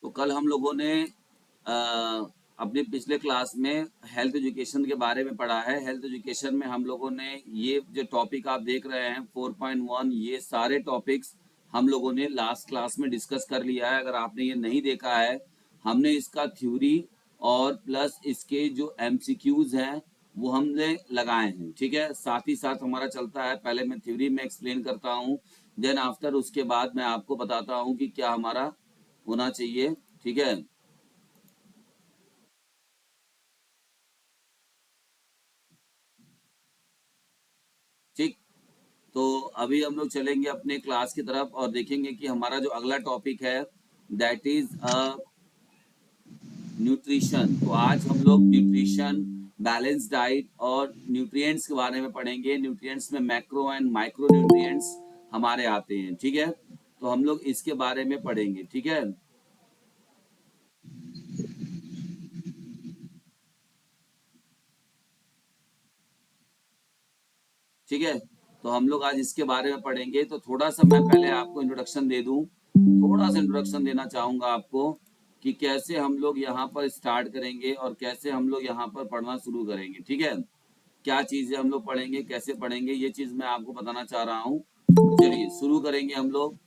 तो कल हम लोगों ने अपने पिछले क्लास में हेल्थ एजुकेशन के बारे में पढ़ा है। हेल्थ एजुकेशन में हम लोगों ने ये जो टॉपिक आप देख रहे हैं 4.1, ये सारे टॉपिक्स हम लोगों ने लास्ट क्लास में डिस्कस कर लिया है। अगर आपने ये नहीं देखा है, हमने इसका थ्योरी और प्लस इसके जो एमसीक्यूज हैं वो हमने लगाए हैं। ठीक है, साथ ही साथ हमारा चलता है, पहले मैं थ्योरी में एक्सप्लेन करता हूँ, देन आफ्टर उसके बाद मैं आपको बताता हूँ कि क्या हमारा होना चाहिए। ठीक है, ठीक। तो अभी हम लोग चलेंगे अपने क्लास की तरफ और देखेंगे कि हमारा जो अगला टॉपिक है दैट इज न्यूट्रिशन। तो आज हम लोग न्यूट्रिशन, बैलेंस डाइट और न्यूट्रिएंट्स के बारे में पढ़ेंगे। न्यूट्रिएंट्स में मैक्रो एंड माइक्रो न्यूट्रिएंट्स हमारे आते हैं। ठीक है, तो हम लोग इसके बारे में पढ़ेंगे। ठीक है, ठीक है। तो हम लोग आज इसके बारे में पढ़ेंगे। तो थोड़ा सा मैं पहले आपको इंट्रोडक्शन दे दूं, थोड़ा सा इंट्रोडक्शन देना चाहूंगा आपको कि कैसे हम लोग यहाँ पर स्टार्ट करेंगे और कैसे हम लोग यहाँ पर पढ़ना शुरू करेंगे। ठीक है, क्या चीजें हम लोग पढ़ेंगे, कैसे पढ़ेंगे, ये चीज मैं आपको बताना चाह रहा हूँ। चलिए शुरू करेंगे हम लोग।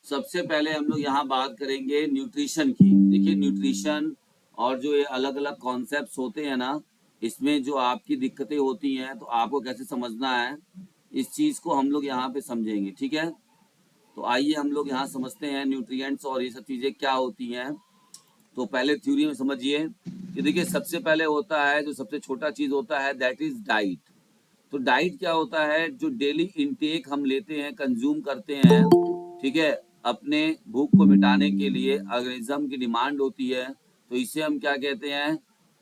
सबसे पहले हम लोग यहाँ बात करेंगे न्यूट्रिशन की। देखिए न्यूट्रिशन और जो ये अलग अलग कॉन्सेप्ट्स होते हैं ना, इसमें जो आपकी दिक्कतें होती हैं तो आपको कैसे समझना है, इस चीज को हम लोग यहाँ पे समझेंगे। ठीक है, तो आइए हम लोग यहाँ समझते हैं न्यूट्रिएंट्स और ये सब चीजें क्या होती हैं। तो पहले थ्योरी में समझिए कि देखिए सबसे पहले होता है, जो सबसे छोटा चीज होता है दैट इज डाइट। तो डाइट क्या होता है, जो डेली इनटेक हम लेते हैं, कंज्यूम करते हैं। ठीक है, अपने भूख को मिटाने के लिए ऑर्गेनिज्म की डिमांड होती है, तो इसे हम क्या कहते हैं,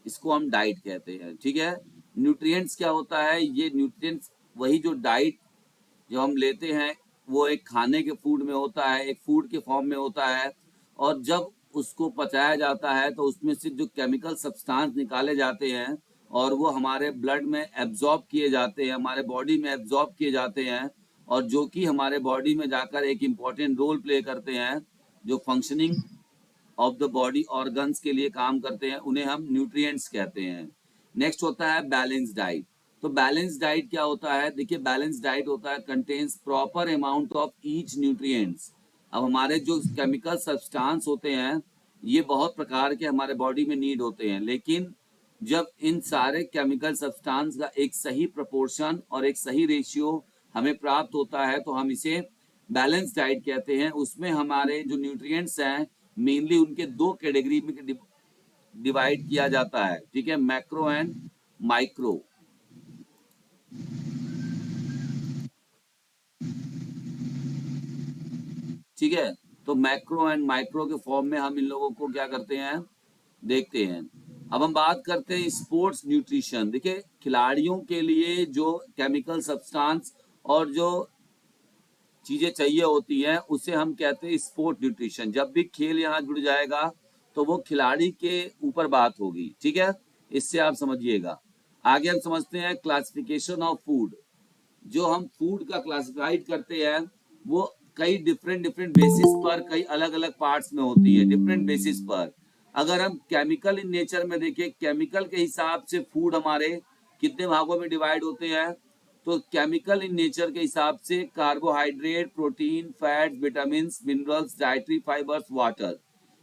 इसको हम डाइट कहते हैं। ठीक है, न्यूट्रिएंट्स क्या होता है, ये न्यूट्रिएंट्स वही जो डाइट जो हम लेते हैं वो एक खाने के फूड में होता है, एक फूड के फॉर्म में होता है। और जब उसको पचाया जाता है तो उसमें से जो केमिकल सब्सटेंस निकाले जाते हैं और वो हमारे ब्लड में एब्जॉर्ब किए जाते हैं, हमारे बॉडी में एब्जॉर्ब किए जाते हैं, और जो कि हमारे बॉडी में जाकर एक इम्पॉर्टेंट रोल प्ले करते हैं, जो functioning of the body organs के लिए काम करते हैं, उन्हें हम न्यूट्रिएंट्स कहते हैं। नेक्स्ट होता है बैलेंस डाइट। तो बैलेंस डाइट क्या होता है, देखिए बैलेंस डाइट होता है contains proper amount of each nutrients. अब हमारे जो केमिकल सब्सटेंस होते हैं ये बहुत प्रकार के हमारे बॉडी में नीड होते हैं, लेकिन जब इन सारे केमिकल सब्सटेंस का एक सही प्रोपोर्शन और एक सही रेशियो हमें प्राप्त होता है तो हम इसे बैलेंस डाइट कहते हैं। उसमें हमारे जो न्यूट्रिएंट्स हैं मेनली उनके दो कैटेगरी में डिवाइड किया जाता है। ठीक है, मैक्रो एंड माइक्रो। ठीक है, तो मैक्रो एंड माइक्रो के फॉर्म में हम इन लोगों को क्या करते हैं, देखते हैं। अब हम बात करते हैं स्पोर्ट्स न्यूट्रिशन। देखिए खिलाड़ियों के लिए जो केमिकल सब्सटेंस और जो चीजें चाहिए होती हैं उसे हम कहते हैं स्पोर्ट न्यूट्रिशन। जब भी खेल यहाँ जुड़ जाएगा तो वो खिलाड़ी के ऊपर बात होगी। ठीक है, इससे आप समझिएगा। आगे हम समझते हैं क्लासिफिकेशन ऑफ फूड। जो हम फूड का क्लासिफाइड करते हैं वो कई डिफरेंट डिफरेंट बेसिस पर, कई अलग अलग पार्ट्स में होती है, डिफरेंट बेसिस पर। अगर हम केमिकल इन नेचर में देखें, केमिकल के हिसाब से फूड हमारे कितने भागों में डिवाइड होते हैं, तो केमिकल इन नेचर के हिसाब से carbohydrate, protein, fat, vitamin, minerals, dietary fibres, water,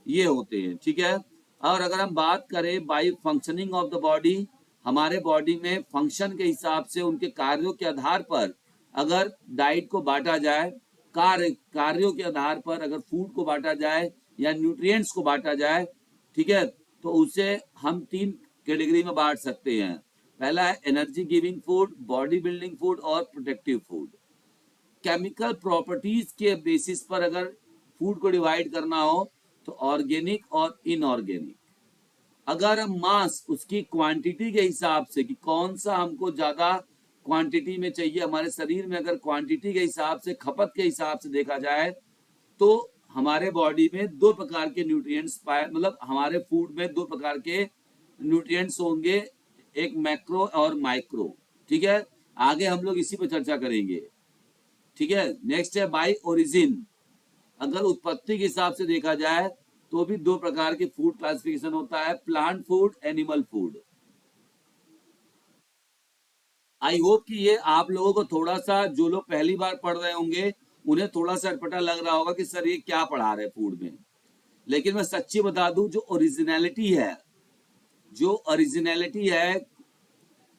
ये होते हैं। ठीक है, और अगर हम बात करें by functioning of the body, हमारे बॉडी में फंक्शन के हिसाब से उनके कार्यों के आधार पर अगर डाइट को बांटा जाए, कार्यों के आधार पर अगर फूड को बांटा जाए या न्यूट्रिएंट्स को बांटा जाए, ठीक है, तो उसे हम तीन कैटेगरी में बांट सकते हैं। पहला है energy giving food, body building food और प्रोटेक्टिव फूड। केमिकल प्रॉपर्टीज के बेसिस पर अगर फूड को डिवाइड करना हो तो ऑर्गेनिक और इनऑर्गेनिक। अगर हम मास उसकी क्वांटिटी के हिसाब से कि कौन सा हमको ज्यादा क्वांटिटी में चाहिए हमारे शरीर में, अगर क्वांटिटी के हिसाब से, खपत के हिसाब से देखा जाए तो हमारे बॉडी में दो प्रकार के न्यूट्रिएंट्स पाए, मतलब हमारे फूड में दो प्रकार के न्यूट्रिएंट्स होंगे, एक मैक्रो और माइक्रो। ठीक है, आगे हम लोग इसी पर चर्चा करेंगे। ठीक है, नेक्स्ट है बाय ओरिजिन। अगर उत्पत्ति के हिसाब से देखा जाए तो भी दो प्रकार के फूड क्लासिफिकेशन होता है, plant food, animal food. I hope कि ये आप लोगों को थोड़ा सा, जो लोग पहली बार पढ़ रहे होंगे उन्हें थोड़ा सा अटपटा लग रहा होगा कि सर ये क्या पढ़ा रहे फूड में। लेकिन मैं सच्ची बता दूं, जो ओरिजिनलिटी है, जो ओरिजिनलिटी है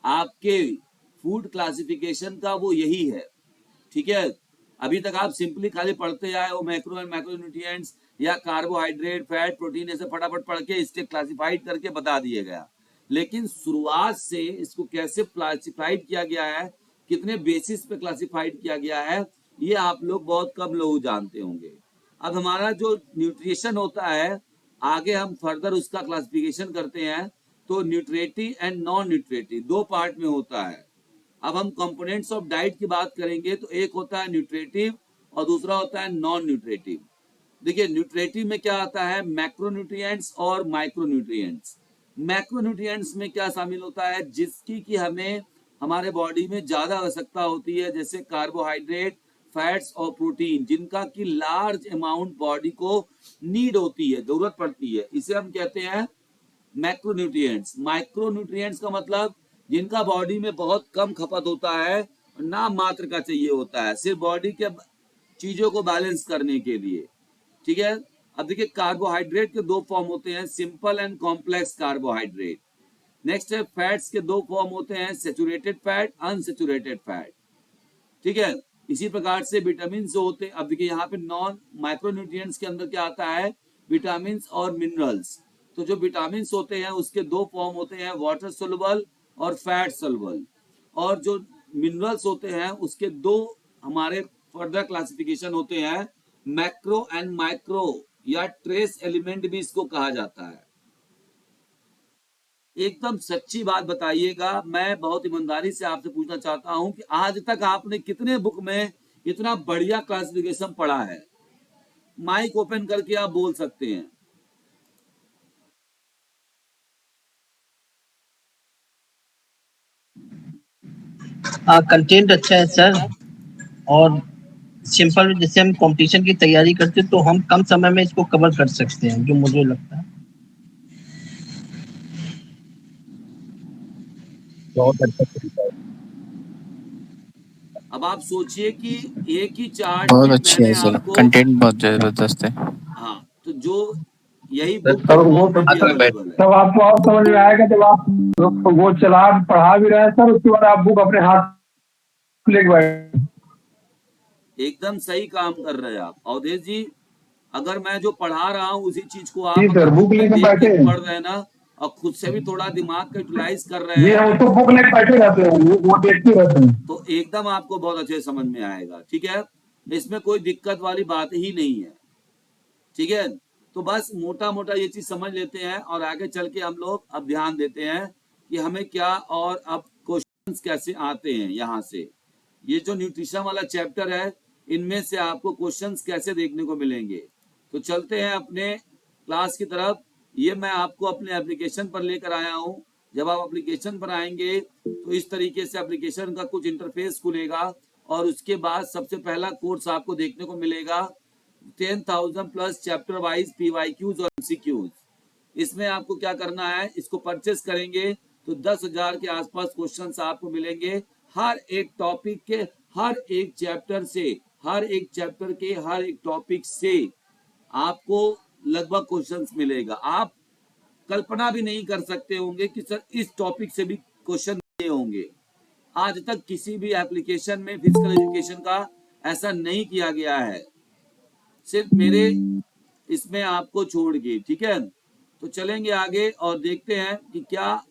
आपके फूड क्लासिफिकेशन का, वो यही है। ठीक है, अभी तक आप सिंपली खाली पढ़ते आए हो मैक्रो एंड मैक्रो न्यूट्रिएंट्स या कार्बोहाइड्रेट, फैट, प्रोटीन, ऐसे फटाफट पढ़ के इसके क्लासिफाइड करके बता दिए गया। लेकिन शुरुआत से इसको कैसे क्लासिफाइड किया गया है, कितने बेसिस पे क्लासिफाइड किया गया है, ये आप लोग बहुत कम लोग जानते होंगे। अब हमारा जो न्यूट्रिशन होता है, आगे हम फर्दर उसका क्लासिफिकेशन करते हैं, तो न्यूट्रेटिव एंड नॉन न्यूट्रेटिव दो पार्ट में होता है। अब हम कंपोनेंट्स ऑफ डाइट की बात करेंगे तो एक होता है न्यूट्रेटिव और दूसरा होता है नॉन न्यूट्रेटिव। देखिए, न्यूट्रेटिव में क्या आता है, मैक्रो न्यूट्रिएंट्स और माइक्रो न्यूट्रिएंट्स। मैक्रो न्यूट्रिएंट्स में क्या शामिल होता है, जिसकी कि हमें हमारे बॉडी में ज्यादा आवश्यकता होती है, जैसे कार्बोहाइड्रेट, फैट्स और प्रोटीन, जिनका कि लार्ज अमाउंट बॉडी को नीड होती है, जरूरत पड़ती है, इसे हम कहते हैं मैक्रो न्यूट्रिएंट्स। माइक्रो न्यूट्रिएंट्स का मतलब जिनका बॉडी में बहुत कम खपत होता है, नाम मात्र का चाहिए होता है, सिर्फ बॉडी के चीजों को बैलेंस करने के लिए। ठीक है, अब देखिए कार्बोहाइड्रेट के दो फॉर्म होते हैं, simple and complex carbohydrate. Next है फैट्स के दो फॉर्म होते हैं, सेचुरेटेड फैट, अनसेचुरेटेड फैट। ठीक है, इसी प्रकार से विटामिन जो होते हैं, अब देखिए यहाँ पे नॉन माइक्रो न्यूट्रिएंट्स के अंदर क्या आता है, विटामिन और मिनरल्स। तो जो विटामिन होते हैं उसके दो फॉर्म होते हैं, वाटर सोलुबल और फैट सोलुबल। और जो मिनरल्स होते हैं उसके दो हमारे फर्दर क्लासिफिकेशन होते हैं, मैक्रो एंड माइक्रो, या ट्रेस एलिमेंट भी इसको कहा जाता है। एकदम सच्ची बात बताइएगा, मैं बहुत ईमानदारी से आपसे पूछना चाहता हूं कि आज तक आपने कितने बुक में इतना बढ़िया क्लासिफिकेशन पढ़ा है? माइक ओपन करके आप बोल सकते हैं। कंटेंट अच्छा है सर, और सिंपल, जैसे हम कंपटीशन की तैयारी करते हैं तो हम कम समय में इसको कवर कर सकते हैं, जो मुझे लगता है बहुत अच्छा तरीका है। अब आप सोचिए कि एक ही चार्ट बहुत में अच्छी मैंने है सर, आपको, कंटेंट बहुत जबरदस्त है। हाँ, तो जो यही सर, बुक के तब वो फॉर्म में भी तो अवेलेबल है। तब आपको और समझ में आएगा जब आप वो चला पढ़ा भी रहे हैं सर, उसके बाद आप बुक अपने हाथ लेके बैठ। एकदम सही काम कर रहे हैं आप अवधेश जी। अगर मैं जो पढ़ा रहा हूँ उसी चीज को जी आप सर, अगर बुक बुक में लेके देख बैठे के हैं। पढ़ रहे हैं ना, और खुद से भी थोड़ा दिमाग का यूटिलाइज कर रहे ये हैं, हम तो बुक लेके बैठे रहते हैं, वो देखते रहते हैं। तो एकदम आपको बहुत अच्छे समझ में आएगा। ठीक है, इसमें कोई दिक्कत वाली बात ही नहीं है। ठीक है, तो बस मोटा मोटा ये चीज समझ लेते हैं और आगे चल के हम लोग अब ध्यान देते हैं कि हमें क्या, और अब क्वेश्चंस कैसे आते हैं यहाँ से। ये जो न्यूट्रिशन वाला चैप्टर है, इनमें से आपको क्वेश्चंस कैसे देखने को मिलेंगे। तो चलते हैं अपने क्लास की तरफ। ये मैं आपको अपने एप्लीकेशन पर लेकर आया हूँ। जब आप एप्लीकेशन पर आएंगे तो इस तरीके से एप्लीकेशन का कुछ इंटरफेस खुलेगा, और उसके बाद सबसे पहला कोर्स आपको देखने को मिलेगा 10,000 प्लस चैप्टर वाइज PYQs और MCQs। इसमें आपको क्या करना है, इसको परचेस करेंगे तो 10,000 के आसपास क्वेश्चंस आपको मिलेंगे, हर एक टॉपिक के, हर एक चैप्टर से, हर एक चैप्टर के हर एक टॉपिक से आपको लगभग क्वेश्चंस मिलेगा। आप कल्पना भी नहीं कर सकते होंगे कि सर इस टॉपिक से भी क्वेश्चन दिए होंगे। आज तक किसी भी एप्लीकेशन में फिजिकल एजुकेशन का ऐसा नहीं किया गया है, सिर्फ मेरे इसमें आपको छोड़ के। ठीक है, तो चलेंगे आगे और देखते हैं कि क्या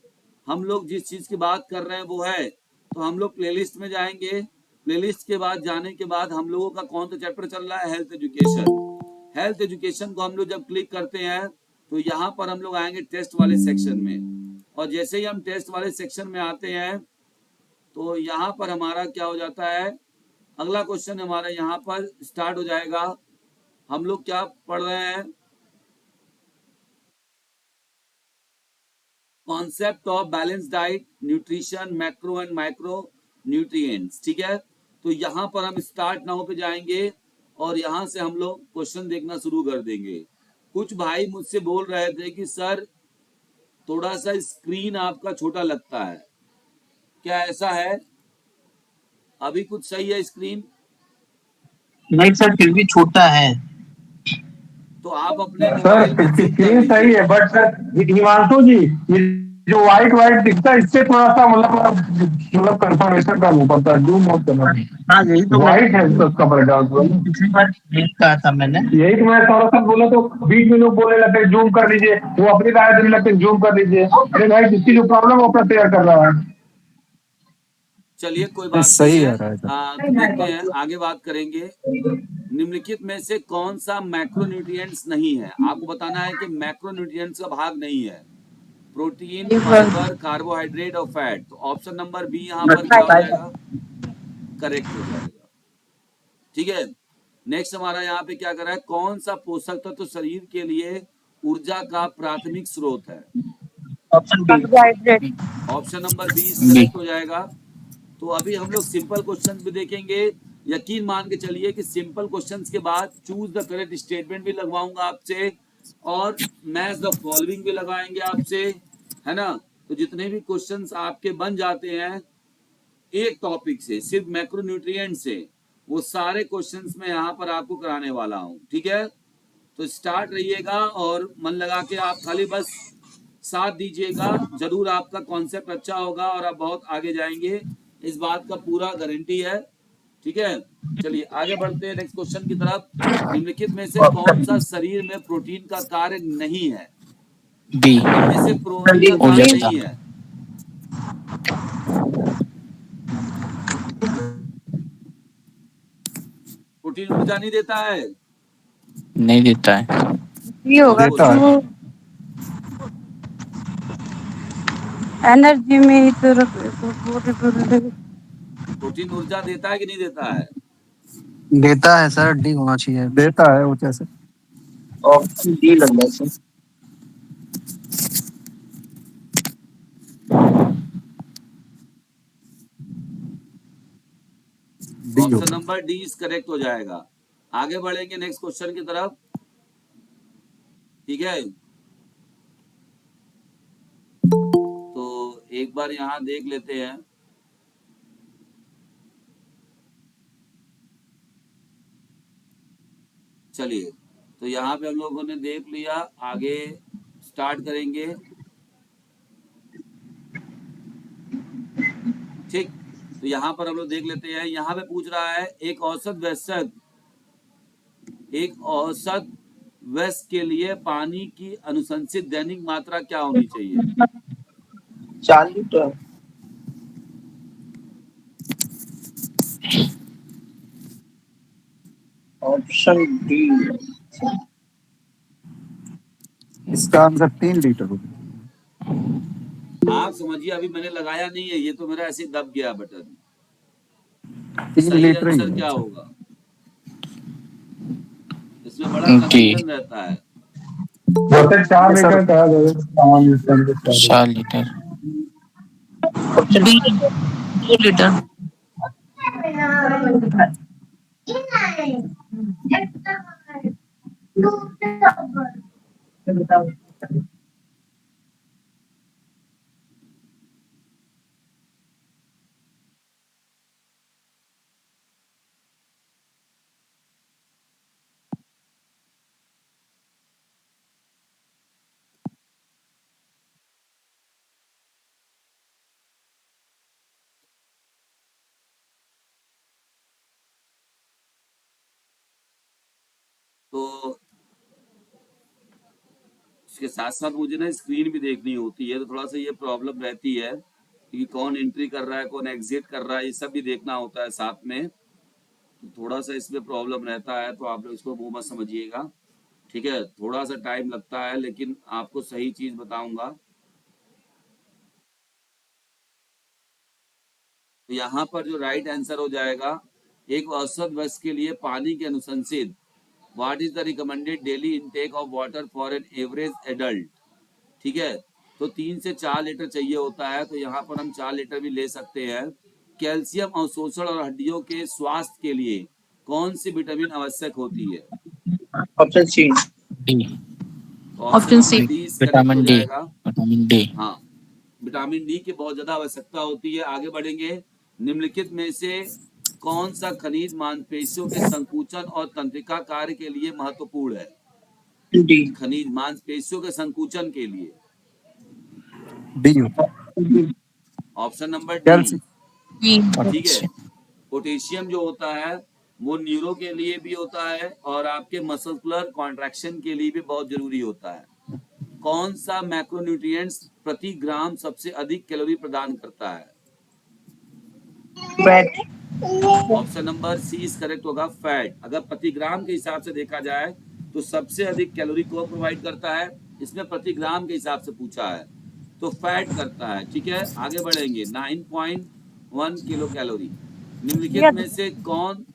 हम लोग जिस चीज की बात कर रहे हैं वो है। तो हम लोग प्लेलिस्ट में जाएंगे। प्लेलिस्ट के बाद जाने के बाद हम लोगों का कौन सा चैप्टर चल रहा है, हेल्थ एजुकेशन। हेल्थ एजुकेशन को हम लोग जब क्लिक करते हैं तो यहाँ पर हम लोग आएंगे टेस्ट वाले सेक्शन में, और जैसे ही हम टेस्ट वाले सेक्शन में आते हैं तो यहाँ पर हमारा क्या हो जाता है, अगला क्वेश्चन हमारा यहाँ पर स्टार्ट हो जाएगा। हम लोग क्या पढ़ रहे हैं, concept of balance diet, nutrition, macro and micro nutrients, ठीक है। तो यहाँ पर हम स्टार्ट नाउ पे जाएंगे और यहाँ से हम लोग क्वेश्चन देखना शुरू कर देंगे। कुछ भाई मुझसे बोल रहे थे कि सर थोड़ा सा स्क्रीन आपका छोटा लगता है, क्या ऐसा है? अभी कुछ सही है स्क्रीन? नहीं सर, फिर भी छोटा है। तो आप अपने सर मोबाइल में इसकी चेक कर स्क्रीन सही लीजिए। है, बट सर हिमांशु जी, ये जो व्हाइट व्हाइट दिखता है इससे थोड़ा सा मतलब कंफर्मेशन का वो पड़ता है, जूम मत करना। हाँ यही तो व्हाइट है उसका बैकग्राउंड। पिछली बार देख कहा था मैंने। यही तो मैं थोड़ा सा बोला तो बीच में लोग बोलने लगते हैं जूम कर लीजिए, वो अपनी राय देने लगते हैं जूम कर लीजिए। अरे भाई जिसकी जो प्रॉब्लम वो अपना शेयर कर रहा है। चलिए कोई बात नहीं सही है, आ रहा है सर। तो देखते हैं आगे बात करेंगे। निम्नलिखित में से कौन सा मैक्रोन्यूट्रिएंट्स नहीं है? आपको बताना है कि मैक्रोन्यूट्रिएंट्स का भाग नहीं है, प्रोटीन, फाइबर, कार्बोहाइड्रेट और फैट। तो ऑप्शन नंबर बी यहाँ पर क्या हो जाएगा, करेक्ट हो जाएगा, ठीक है। नेक्स्ट हमारा यहाँ पे क्या कर रहा है, कौन सा पोषक तत्व शरीर के लिए ऊर्जा का प्राथमिक स्रोत है? Option B. Option number B B. Correct हो जाएगा। तो अभी हम लोग सिंपल क्वेश्चंस भी देखेंगे। यकीन मान के चलिए कि सिंपल क्वेश्चंस के बाद चूज द करेक्ट स्टेटमेंट भी लगवाऊंगा आपसे, और मैच द फॉलोइंग भी लगाएंगे आपसे, है ना। तो जितने भी क्वेश्चंस आपके बन जाते हैं एक टॉपिक से, सिर्फ मैक्रोन्यूट्रिएंट से, वो सारे क्वेश्चंस मैं यहाँ पर आपको कराने वाला हूँ, ठीक है। तो स्टार्ट रहिएगा और मन लगा के आप खाली बस साथ दीजिएगा, जरूर आपका कॉन्सेप्ट अच्छा होगा और आप बहुत आगे जाएंगे, इस बात का पूरा गारंटी है, ठीक है। चलिए आगे बढ़ते हैं नेक्स्ट क्वेश्चन की तरफ। निम्नलिखित में से कौन सा शरीर में प्रोटीन का कार्य नहीं है? बी। इनमें से प्रोटीन का कार्य ऊर्जा। नहीं है। प्रोटीन ऊर्जा नहीं देता है, नहीं देता है। ये होगा देता है। तो एनर्जी में ही तो रख प्रोटीन ऊर्जा देता है कि नहीं देता है? देता है सर, डी होना चाहिए। देता है वो कैसे? ऑप्शन डी लग रहा है sir. Option number D is correct हो जाएगा। आगे बढ़ेंगे नेक्स्ट क्वेश्चन की तरफ, ठीक है। तो एक बार यहाँ देख लेते हैं। चलिए तो यहाँ पे हम लोगों ने देख लिया, आगे स्टार्ट करेंगे, ठीक। तो यहाँ पर हम लोग देख लेते हैं। यहाँ पे पूछ रहा है एक औसत वयस्क के लिए पानी की अनुशंसित दैनिक मात्रा क्या होनी चाहिए? 4 लीटर। Option D. इसका आंसर 3 लीटर होगा। आप समझिए, अभी मैंने लगाया नहीं है, ये तो मेरा ऐसे दब गया बटन। 3 सही लीटर ही आंसर है। क्या होगा? इसमें बड़ा कंफ्यूजन रहता है। वैसे 4 लीटर कहा जाए। 4 लीटर। Option D 2 litre. तो इसके साथ साथ मुझे ना स्क्रीन भी देखनी होती है, तो थोड़ा सा ये प्रॉब्लम रहती है कि कौन एंट्री कर रहा है, कौन एग्जिट कर रहा है, ये सब भी देखना होता है साथ में। तो थोड़ा सा इसमें प्रॉब्लम रहता है, तो आप लोग इसको वो मत समझिएगा। ठीक है, थोड़ा सा टाइम लगता है लेकिन आपको सही चीज बताऊंगा। तो यहाँ पर जो राइट आंसर हो जाएगा, एक औसत वर्ष के लिए पानी के अनुशंसित what is the recommended daily intake of water for an average adult. ठीक है, तो 3 से 4 लीटर चाहिए होता है, तो यहाँ पर हम 4 लीटर भी ले सकते हैं। कैल्शियम अवशोषण और हड्डियों के स्वास्थ्य के लिए कौन सी विटामिन आवश्यक होती है? Option C. डी। तो option option C. Number D correct हो विटामिन डी। जाएगा। Vitamin D. हाँ, विटामिन डी की बहुत ज्यादा आवश्यकता होती है। आगे बढ़ेंगे, निम्नलिखित में से कौन सा खनिज मांसपेशियों के संकुचन और तंत्रिका कार्य के लिए महत्वपूर्ण है? डी। खनिज मांसपेशियों के संकुचन के लिए D. Option number D. Calcium. ठीक है, पोटेशियम जो होता है वो न्यूरो के लिए भी होता है और आपके मस्कुलर कॉन्ट्रैक्शन के लिए भी बहुत जरूरी होता है। कौन सा मैक्रोन्यूट्रिएंट्स प्रति ग्राम सबसे अधिक कैलोरी प्रदान करता है? Fat. Option number C is correct होगा, फैट। अगर प्रति ग्राम के हिसाब से देखा जाए तो सबसे अधिक कैलोरी को प्रोवाइड करता है, इसमें प्रति ग्राम के हिसाब से पूछा है तो फैट करता है। ठीक है, आगे बढ़ेंगे, 9.1 किलो कैलोरी। निम्नलिखित में से कौन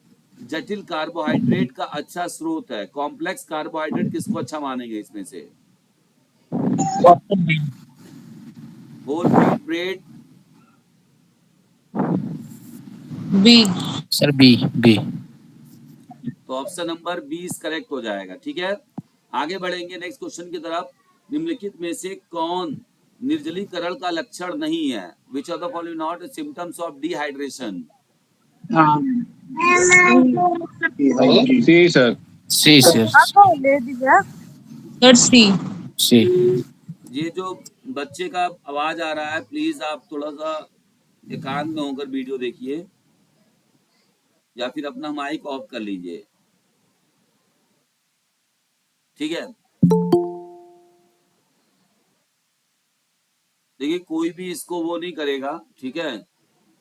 जटिल कार्बोहाइड्रेट का अच्छा स्रोत है? कॉम्प्लेक्स कार्बोहाइड्रेट किसको अच्छा मानेंगे इसमें से? Option B. Whole wheat bread, B. Sir B. B. तो ऑप्शन नंबर 20 करेक्ट हो जाएगा। ठीक है, आगे बढ़ेंगे नेक्स्ट क्वेश्चन की तरफ। निम्नलिखित में से कौन निर्जलीकरण का लक्षण नहीं है? Which of the following not symptoms of dehydration? C sir. C sir. ले दीजिए सर। सी। सी। ये जो बच्चे का आवाज आ रहा है, प्लीज आप थोड़ा सा एकांत में होकर वीडियो देखिए या फिर अपना माइक ऑफ कर लीजिए। ठीक है, देखिए कोई भी इसको वो नहीं करेगा, ठीक है,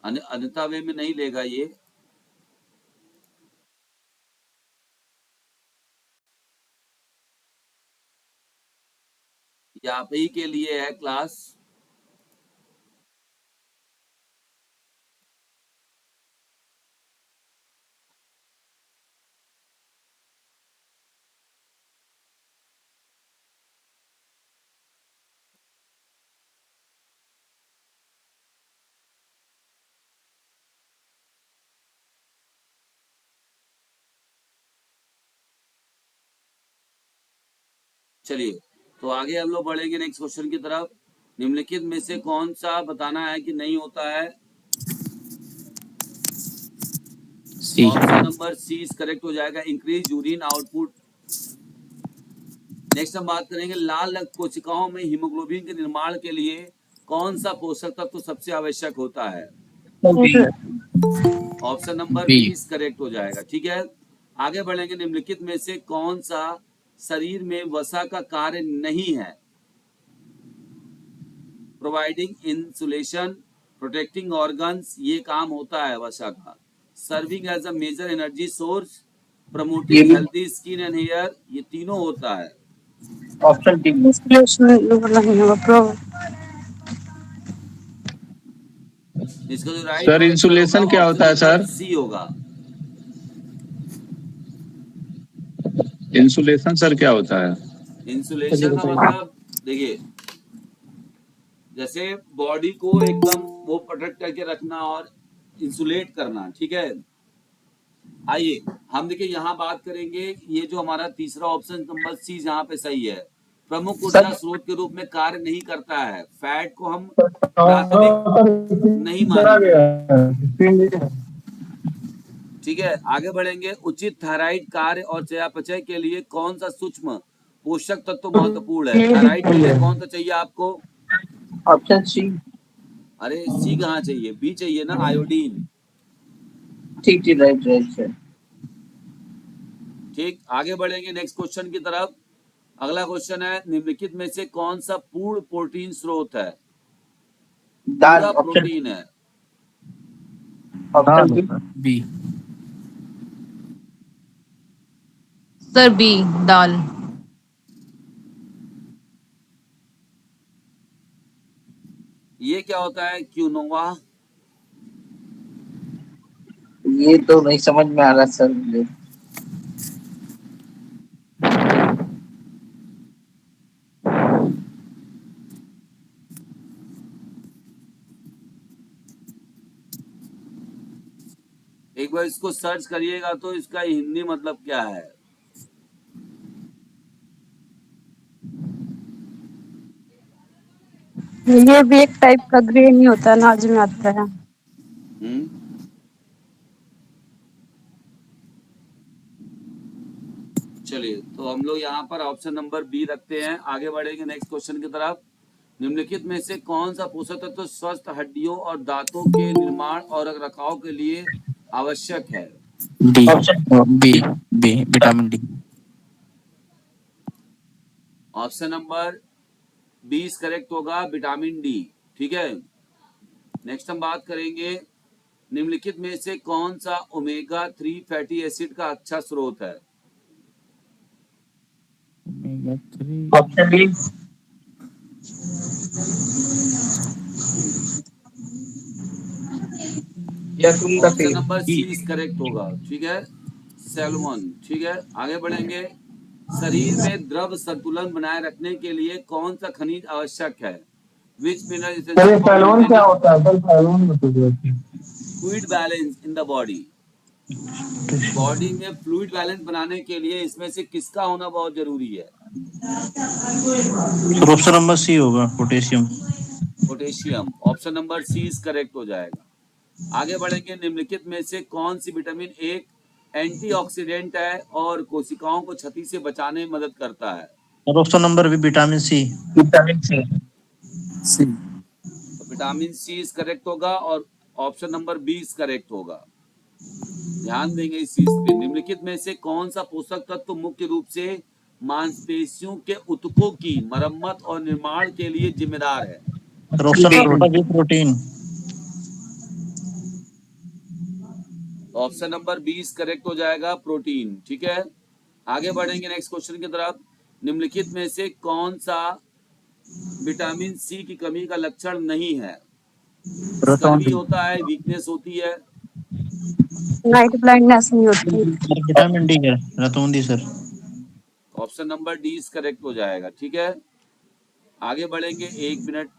अन्यथा वे में नहीं लेगा ये। आप ही के लिए है क्लास। चलिए, तो आगे हम लोग बढ़ेंगे नेक्स्ट क्वेश्चन की तरफ। निम्नलिखित में से कौन सा बताना है कि नहीं होता है? C. Option number C is correct हो जाएगा, इंक्रीज यूरिन आउटपुट। नेक्स्ट हम बात करेंगे, लाल रक्त कोशिकाओं में हीमोग्लोबिन के निर्माण के लिए कौन सा पोषक तत्व सबसे आवश्यक होता है? Option number B. 20 करेक्ट हो जाएगा। ठीक है, आगे बढ़ेंगे, निम्नलिखित में से कौन सा शरीर में वसा का कार्य नहीं है? प्रोवाइडिंग इंसुलेशन, प्रोटेक्टिंग ऑर्गन्स, ये काम होता है वसा का। Serving as a major energy source, promoting healthy skin and hair, ये तीनों होता है। Option D. इसका जो राइट सर इंसुलेशन क्या होता है सर? सी होगा। इंसुलेशन सर क्या होता है? इंसुलेशन का मतलब देखिए, जैसे बॉडी को एकदम वो प्रोटेक्ट करके रखना और इंसुलेट करना। ठीक है, आइए हम देखिए यहाँ बात करेंगे, ये जो हमारा तीसरा ऑप्शन नंबर सी जहाँ पे सही है, प्रमुख ऊर्जा स्रोत के रूप में कार्य नहीं करता है। फैट को हम प्राथमिक नहीं मानेंगे। ठीक है, आगे बढ़ेंगे, उचित थायराइड कार्य और चयापचय के लिए कौन सा सूक्ष्म पोषक तत्व महत्वपूर्ण है? थायराइड के लिए कौन सा चाहिए आपको? Option C. अरे सी कहाँ चाहिए, बी चाहिए ना, आयोडीन। ठीक ठीक, राइट राइट सर। ठीक, आगे बढ़ेंगे नेक्स्ट क्वेश्चन की तरफ। अगला क्वेश्चन है, निम्नलिखित में से कौन सा पूर्ण प्रोटीन स्रोत है? दाल। पूरा ऑप्शन प्रोटीन है। Option B. B. Sir B, दाल। ये क्या होता है क्यूनोवा? ये तो नहीं समझ में आ रहा सर मुझे। एक बार इसको सर्च करिएगा तो इसका हिंदी मतलब क्या है। ये भी एक टाइप का ग्रेन ही होता है, अनाज में आता है। चलिए तो हम लोग यहाँ पर ऑप्शन नंबर बी रखते हैं। आगे बढ़ेंगे नेक्स्ट क्वेश्चन की तरफ। निम्नलिखित में से कौन सा पोषक तत्व स्वस्थ हड्डियों और दांतों के निर्माण और रखरखाव के लिए आवश्यक है? D B B vitamin D. Option number 20 correct होगा, विटामिन डी। ठीक है, नेक्स्ट हम बात करेंगे निम्नलिखित में से कौन सा ओमेगा 3 फैटी एसिड का अच्छा स्रोत है? Omega 3 option B. Option number C is correct होगा। ठीक है, सैल्मन। ठीक है, आगे बढ़ेंगे। शरीर में द्रव संतुलन बनाए रखने के लिए कौन सा खनिज आवश्यक है? विच मिनरल सर ये एसेंशियल फॉर सैलून क्या मेंटेनिंग होता है? सर सैलून में कुछ होती है। Fluid balance in the body? Body में फ्लूइड बैलेंस बनाने के लिए इसमें से किसका होना बहुत जरूरी है? ऑप्शन नंबर सी होगा, potassium. Potassium. Option number C is correct हो जाएगा। आगे बढ़ेंगे। निम्नलिखित में से कौन सी विटामिन एक एंटीऑक्सीडेंट है और कोशिकाओं को क्षति से बचाने में मदद करता है? और ऑप्शन नंबर भी vitamin C. Vitamin C. C. तो विटामिन सी इज करेक्ट होगा और option number B is correct होगा। ध्यान देंगे इस चीज पे। निम्नलिखित में से कौन सा पोषक तत्व मुख्य रूप से मांसपेशियों के ऊतकों की मरम्मत और निर्माण के लिए जिम्मेदार है? और option number B protein. Option number 20 correct हो जाएगा, प्रोटीन। ठीक है, आगे बढ़ेंगे नेक्स्ट क्वेश्चन की तरफ। निम्नलिखित में से कौन सा विटामिन सी की कमी का लक्षण नहीं है? स्कर्वी होता है, वीकनेस होती है? नाइट ब्लाइंडनेस नहीं होती। विटामिन डी है, रतौंधी sir. Option number D is correct हो जाएगा। ठीक है, आगे बढ़ेंगे। 1 मिनट।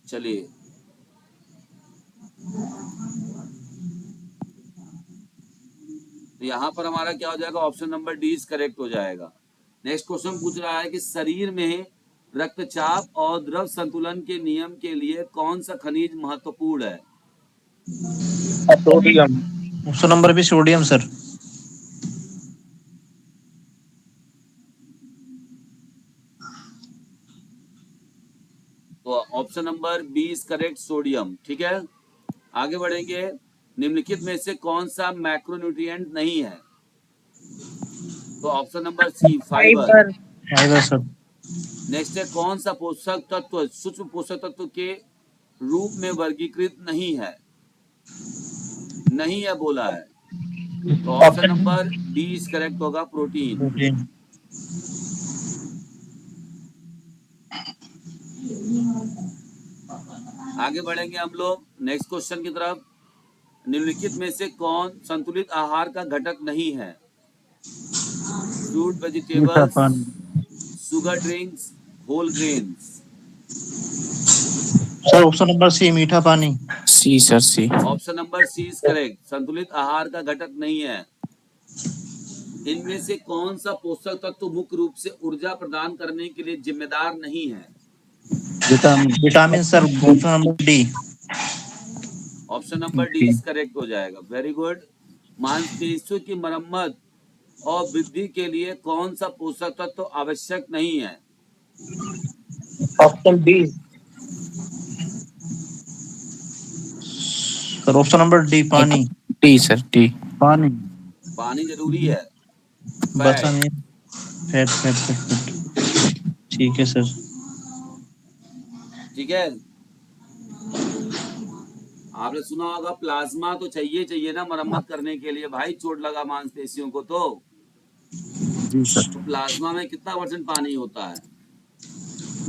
चलिए, तो यहाँ पर हमारा क्या हो जाएगा? Option number D is correct हो जाएगा। नेक्स्ट क्वेश्चन पूछ रहा है कि शरीर में रक्तचाप और द्रव संतुलन के नियम के लिए कौन सा खनिज महत्वपूर्ण है? Sodium. Option number B sodium sir. तो option number B is correct, sodium. ठीक है, आगे बढ़ेंगे। निम्नलिखित में से कौन सा मैक्रोन्यूट्रिएंट नहीं है? तो option number C fibre. Fibre sir. Next है कौन सा पोषक तत्व सूक्ष्म पोषक तत्व के रूप में वर्गीकृत नहीं है? नहीं है बोला है, तो option number D is correct होगा, प्रोटीन। प्रोटीन। आगे बढ़ेंगे हम लोग नेक्स्ट क्वेश्चन की तरफ। निम्नलिखित में से कौन संतुलित आहार का घटक नहीं है? फ्रूट, मीठा वेजिटेबल्स, पानी। Sugar drinks, whole grains? Sir option number C, मीठा पानी। C sir C. Option number C is correct, संतुलित आहार का घटक नहीं है। इनमें से कौन सा पोषक तत्व मुख्य रूप से ऊर्जा प्रदान करने के लिए जिम्मेदार नहीं है? Vitamin sir, option number D. Option number D is correct हो जाएगा। Very good. मांसपेशियों की मरम्मत और वृद्धि के लिए कौन सा पोषक तत्व आवश्यक नहीं है? Option B. Sir option number D, पानी। T sir T. पानी। पानी जरूरी है। बस फैट। Fat fat fat. ठीक है सर। ठीक है, आपने सुना होगा प्लाज्मा तो चाहिए ना मरम्मत करने के लिए भाई, चोट लगा मांसपेशियों को तो जी सर। तो प्लाज्मा में कितना % पानी होता है?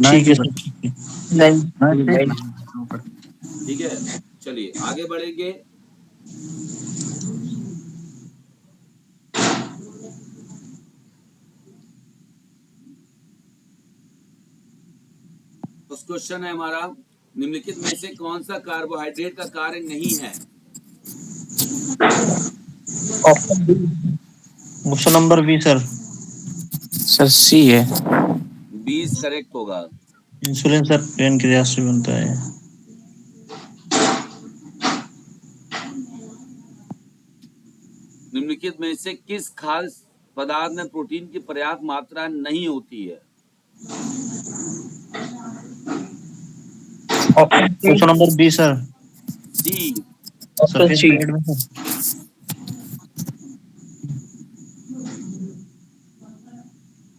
ठीक है 90%। सर, ठीक है। नहीं ठीक है, चलिए आगे बढ़ेंगे। उस क्वेश्चन है हमारा, निम्नलिखित में से कौन सा कार्बोहाइड्रेट का कार्य नहीं है? Option number B sir, sir C है। 20 करेक्ट होगा। इंसुलिन सर पैनक्रियास से बनता है। निम्नलिखित में से किस खाद्य पदार्थ में प्रोटीन की पर्याप्त मात्रा नहीं होती है? ऑप्शन नंबर बी सर, सी। सफेद ब्रेड में सर।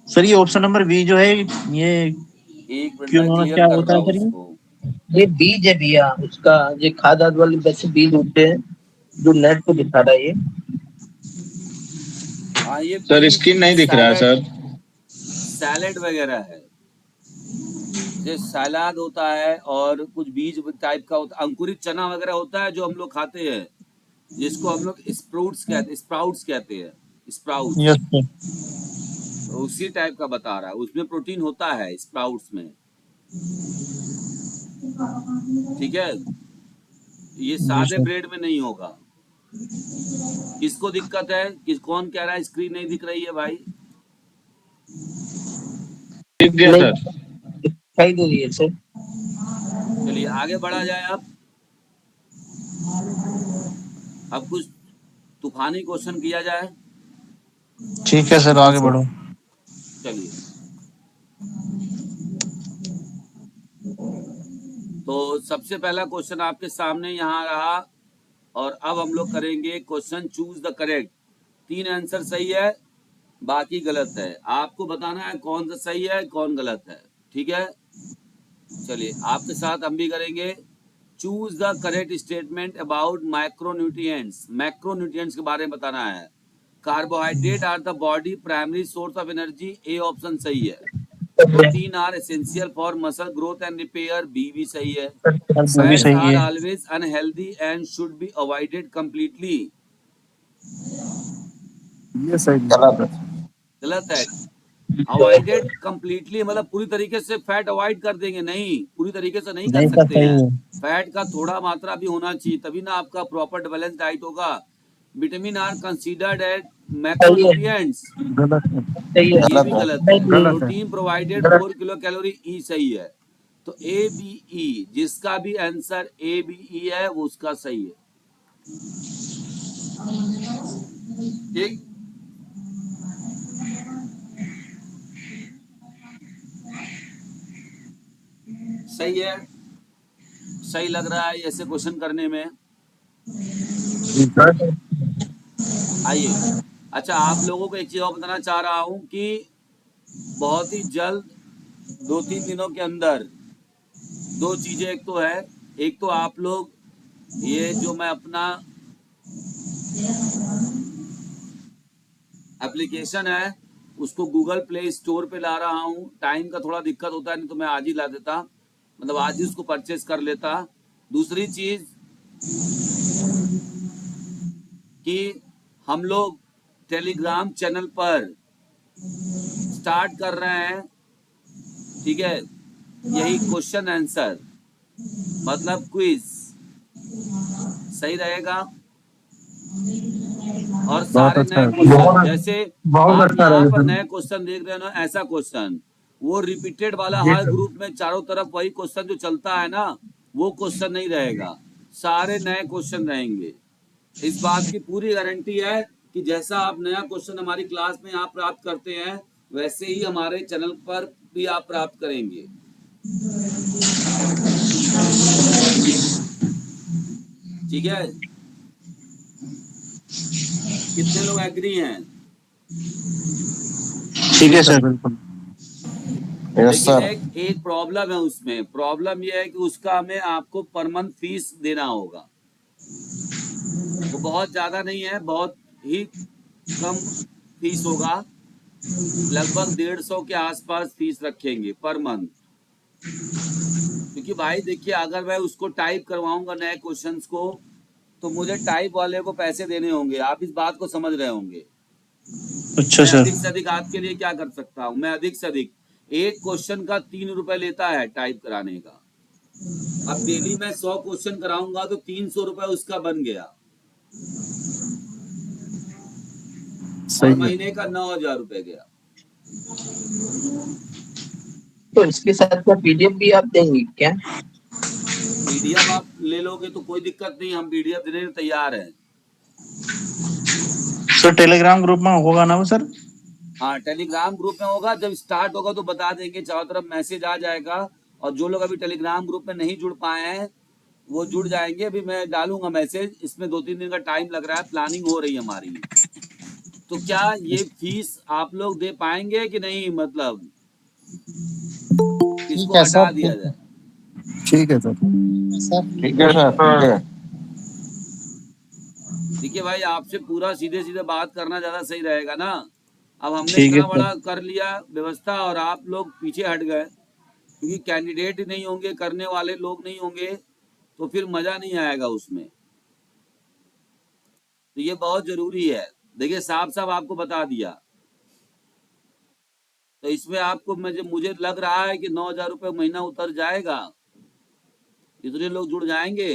सर ये ऑप्शन नंबर बी जो है ये एक मिनट क्यों में क्लियर क्या करता होता है हूँ सर ये? इसको। ये बीज है भैया उसका, ये खाद आद वाले वैसे बीज होते हैं जो नेट को दिखा रहा है ये। हाँ ये सर बीज स्क्रीन नहीं दिख रहा है सर। सैलेड वगैरह है, जैसे सलाद होता है और कुछ बीज टाइप का होता है, अंकुरित चना वगैरह होता है जो हम लोग खाते हैं, जिसको हम लोग स्प्राउट्स कहते हैं स्प्राउट्स। Yes sir. तो उसी टाइप का बता रहा है, उसमें प्रोटीन होता है स्प्राउट्स में। ठीक है, ये सादे सर। ब्रेड में नहीं होगा। किसको दिक्कत है? कौन कह रहा है स्क्रीन नहीं दिख रही है भाई? दिख गया नहीं सर। दिखाई दे रही है सर। चलिए आगे बढ़ा जाए। अब कुछ तूफानी क्वेश्चन किया जाए। ठीक है सर, आगे बढ़ो। चलिए, तो सबसे पहला क्वेश्चन आपके सामने यहाँ रहा और अब हम लोग करेंगे question choose the correct. 3 answer सही है, बाकी गलत है। आपको बताना है कौन सा सही है कौन गलत है। ठीक है, चलिए आपके साथ हम भी करेंगे। Choose the correct statement about micronutrients. Macronutrients के बारे में बताना है। Carbohydrate are the body primary source of energy, A option सही है। Protein are essential for muscle growth and repair, B भी सही है। वो भी फैट्स सही आर है। Always unhealthy and should be avoided completely, ये सही गलत है। अवॉइडेड कंप्लीटली मतलब पूरी तरीके से फैट अवॉइड कर देंगे, नहीं, पूरी तरीके से नहीं कर नहीं सर, सकते सही हैं। है। फैट का थोड़ा मात्रा भी होना चाहिए, तभी ना आपका प्रॉपर बैलेंस डाइट होगा। Vitamin are considered at macronutrients, गलत है। ये भी गलत है। गलत है। Protein provided 4 kilo calorie, E सही है। तो ए बी ई, जिसका भी आंसर ए बी ई है वो उसका सही है। ठीक, सही है, सही लग रहा है ऐसे क्वेश्चन करने में। आइए, अच्छा आप लोगों को एक चीज और बताना चाह रहा हूं कि बहुत ही जल्द 2-3 दिनों के अंदर 2 चीजें, एक तो है, एक तो आप लोग ये जो मैं अपना एप्लीकेशन है उसको गूगल प्ले स्टोर पे ला रहा हूँ। टाइम का थोड़ा दिक्कत होता है, नहीं तो मैं आज ही ला देता, मतलब आज ही उसको परचेज कर लेता। दूसरी चीज कि हम लोग टेलीग्राम चैनल पर स्टार्ट कर रहे हैं, ठीक है, यही क्वेश्चन आंसर मतलब क्विज, सही रहेगा। और बहुत सारे अच्छा नए है। क्वेश्चन, जैसे बहुत आप अच्छा यहाँ रहेगा पर सर। नए क्वेश्चन देख रहे हो ना, ऐसा क्वेश्चन वो रिपीटेड वाला हर ग्रुप में चारों तरफ वही क्वेश्चन जो चलता है ना, वो क्वेश्चन नहीं रहेगा, सारे नए क्वेश्चन रहेंगे। इस बात की पूरी गारंटी है कि जैसा आप नया क्वेश्चन हमारी क्लास में आप प्राप्त करते हैं वैसे ही हमारे चैनल पर भी आप प्राप्त करेंगे। ठीक है, कितने लोग एग्री हैं? ठीक है सर। बिल्कुल। लेकिन एक प्रॉब्लम है उसमें। प्रॉब्लम यह है कि उसका हमें आपको पर मंथ फीस देना होगा। वो बहुत ज्यादा नहीं है, बहुत ही कम फीस होगा, लगभग 150 के आसपास फीस रखेंगे पर मंथ। क्योंकि भाई देखिए, अगर मैं उसको टाइप करवाऊंगा नए क्वेश्चंस को, तो मुझे टाइप वाले को पैसे देने होंगे। आप इस बात को समझ रहे होंगे। अच्छा मैं सर। अधिक से अधिक आपके लिए क्या कर सकता हूँ, मैं अधिक से अधिक एक क्वेश्चन का 3 रुपए लेता है टाइप कराने का। अब डेली मैं 100 क्वेश्चन कराऊंगा तो 300 रुपए उसका बन गया, और सही है। महीने का 9,000 रुपए गया। तो इसके साथ क्या पीडीएफ भी आप देंगे क्या? पीडीएफ आप ले लोगे तो कोई दिक्कत नहीं, हम पीडीएफ देने को तैयार हैं। सर टेलीग्राम ग्रुप में होगा ना वो सर? हाँ, टेलीग्राम ग्रुप में होगा, जब स्टार्ट होगा तो बता देंगे, चारों तरफ मैसेज आ जाएगा। और जो लोग अभी टेलीग्राम ग्रुप में नहीं जुड़ पाए हैं वो जुड़ जाएंगे। अभी मैं डालूंगा मैसेज, इसमें 2-3 दिन का टाइम लग रहा है, प्लानिंग हो रही है हमारी। तो क्या ये फीस आप लोग दे पाएंगे कि नहीं, मतलब इसको हटा दिया जाए? ठीक है सर। ठीक है सर, ठीक है। देखिए भाई, आपसे पूरा सीधे सीधे बात करना ज्यादा सही रहेगा ना। अब हमने ठीक है इतना सर। बड़ा कर लिया व्यवस्था और आप लोग पीछे हट गए, क्योंकि कैंडिडेट ही नहीं होंगे, करने वाले लोग नहीं होंगे, तो फिर मजा नहीं आएगा उसमें। तो ये बहुत जरूरी है। देखिए, साफ साफ आपको बता दिया। तो इसमें आपको मुझे लग रहा है कि 9,000 रुपये महीना उतर जाएगा, इतने लोग जुड़ जाएंगे।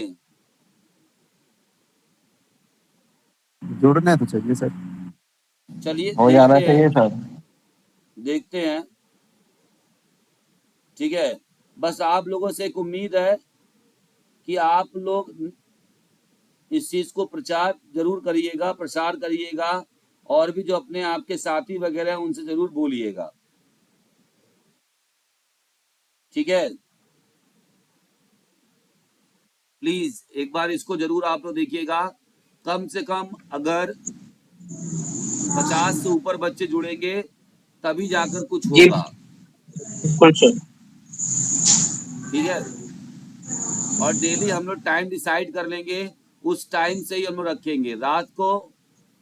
जुड़ने तो चाहिए सर। चलिए हो जाना देखते चाहिए हैं, सर। देखते हैं। ठीक है, बस आप लोगों से एक उम्मीद है कि आप लोग इस चीज को प्रचार जरूर करिएगा, प्रसार करिएगा, और भी जो अपने आपके साथी वगैरह हैं उनसे जरूर बोलिएगा। ठीक है, प्लीज एक बार इसको जरूर आप लोग देखिएगा। कम से कम अगर 50 से ऊपर बच्चे जुड़ेंगे तभी जाकर कुछ जी होगा। बिल्कुल सर। ठीक है, और डेली हम लोग टाइम डिसाइड कर लेंगे, उस टाइम से ही हम लोग रखेंगे। रात को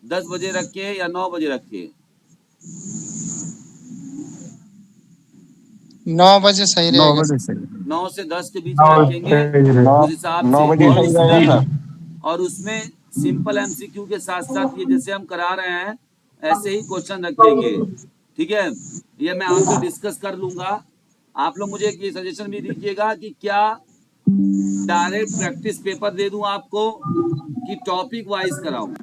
10 बजे रखें या 9 बजे रखें? 9 बजे सही 9 रहेगा। बजे सही। 9 से 10 के बीच में रखेंगे, उस हिसाब 9 से। बजे और सही रहेगा उसमें सर। और उसमें सिंपल एमसीक्यू के साथ साथ ये जैसे हम करा रहे हैं ऐसे ही क्वेश्चन रखेंगे। ठीक है, ये मैं आपसे डिस्कस कर लूंगा। आप लोग मुझे एक ये सजेशन भी दीजिएगा कि क्या डायरेक्ट प्रैक्टिस पेपर दे दूं आपको कि टॉपिक वाइज कराऊं?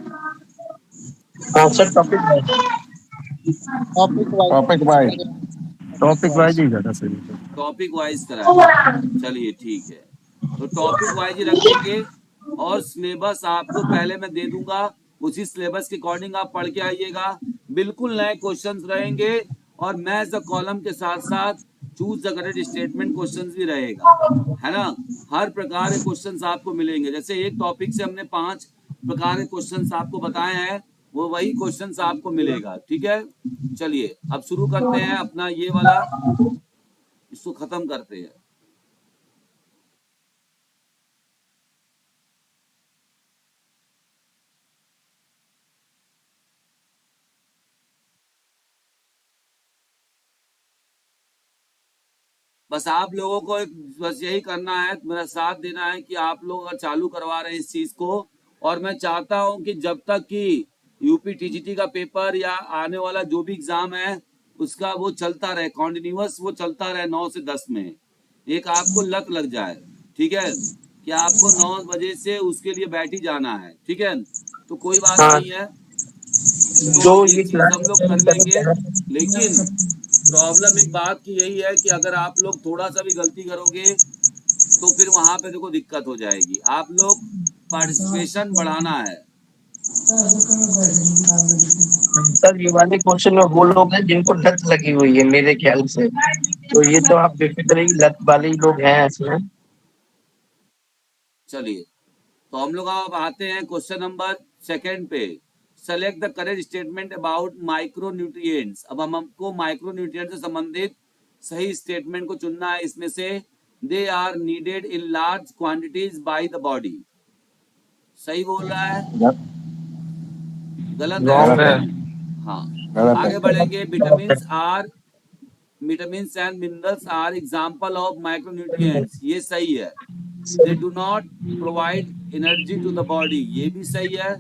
हाँ sir, topic topic topic wise. Topic wise ही ज्यादा सही है। टॉपिक वाइज कराएं। चलिए ठीक है, तो टॉपिक वाइज ही रखेंगे। और सिलेबस आपको पहले मैं दे दूंगा, उसी सिलेबस के अकॉर्डिंग आप पढ़ के आइएगा। बिल्कुल नए क्वेश्चंस रहेंगे, और मैच द कॉलम के साथ साथ choose the correct statement questions भी रहेगा, है ना। हर प्रकार के क्वेश्चंस आपको मिलेंगे। जैसे एक टॉपिक से हमने 5 प्रकार के क्वेश्चंस आपको बताए हैं, वो वही क्वेश्चंस आपको मिलेगा। ठीक है, चलिए अब शुरू करते हैं अपना ये वाला, इसको खत्म करते हैं। बस आप लोगों को बस यही करना है, मेरा साथ देना है कि आप लोग अगर चालू करवा रहे हैं इस चीज को, और मैं चाहता हूं कि जब तक कि यूपी टीजीटी का पेपर या आने वाला जो भी एग्जाम है उसका वो चलता रहे, कॉन्टिन्यूअस वो चलता रहे 9 से 10 में। एक आपको लत लग जाए, ठीक है, कि आपको 9 बजे से उसके लिए बैठ ही जाना है। ठीक है, तो कोई बात हाँ, नहीं है, तो जो ये ये चीज क्लास हम लोग कर अटेंड करना लेंगे। चाह रहे लेकिन प्रॉब्लम एक बात की यही है कि अगर आप लोग थोड़ा सा भी गलती करोगे तो फिर वहां पे देखो दिक्कत हो जाएगी। आप लोग पार्टिसिपेशन बढ़ाना है। सर, ये वाले क्वेश्चन में वो लोग हैं जिनको लत लगी हुई है मेरे ख्याल से। तो ये तो आप बेफिक्र ही, लत वाले ही लोग हैं इसमें। चलिए, तो हम लोग अब आते हैं क्वेश्चन नंबर 2 पे। Select the correct statement about micro nutrients. अब हमको माइक्रो न्यूट्रिएंट से संबंधित सही स्टेटमेंट को चुनना है। इसमें से they are needed in large quantities by the body. सही बोल रहा है, गलत गलत है? है। हाँ, गलत आगे है। बढ़ेंगे। Vitamins and minerals are example of micronutrients, ये सही है। They do not provide energy to the body, ये भी सही है।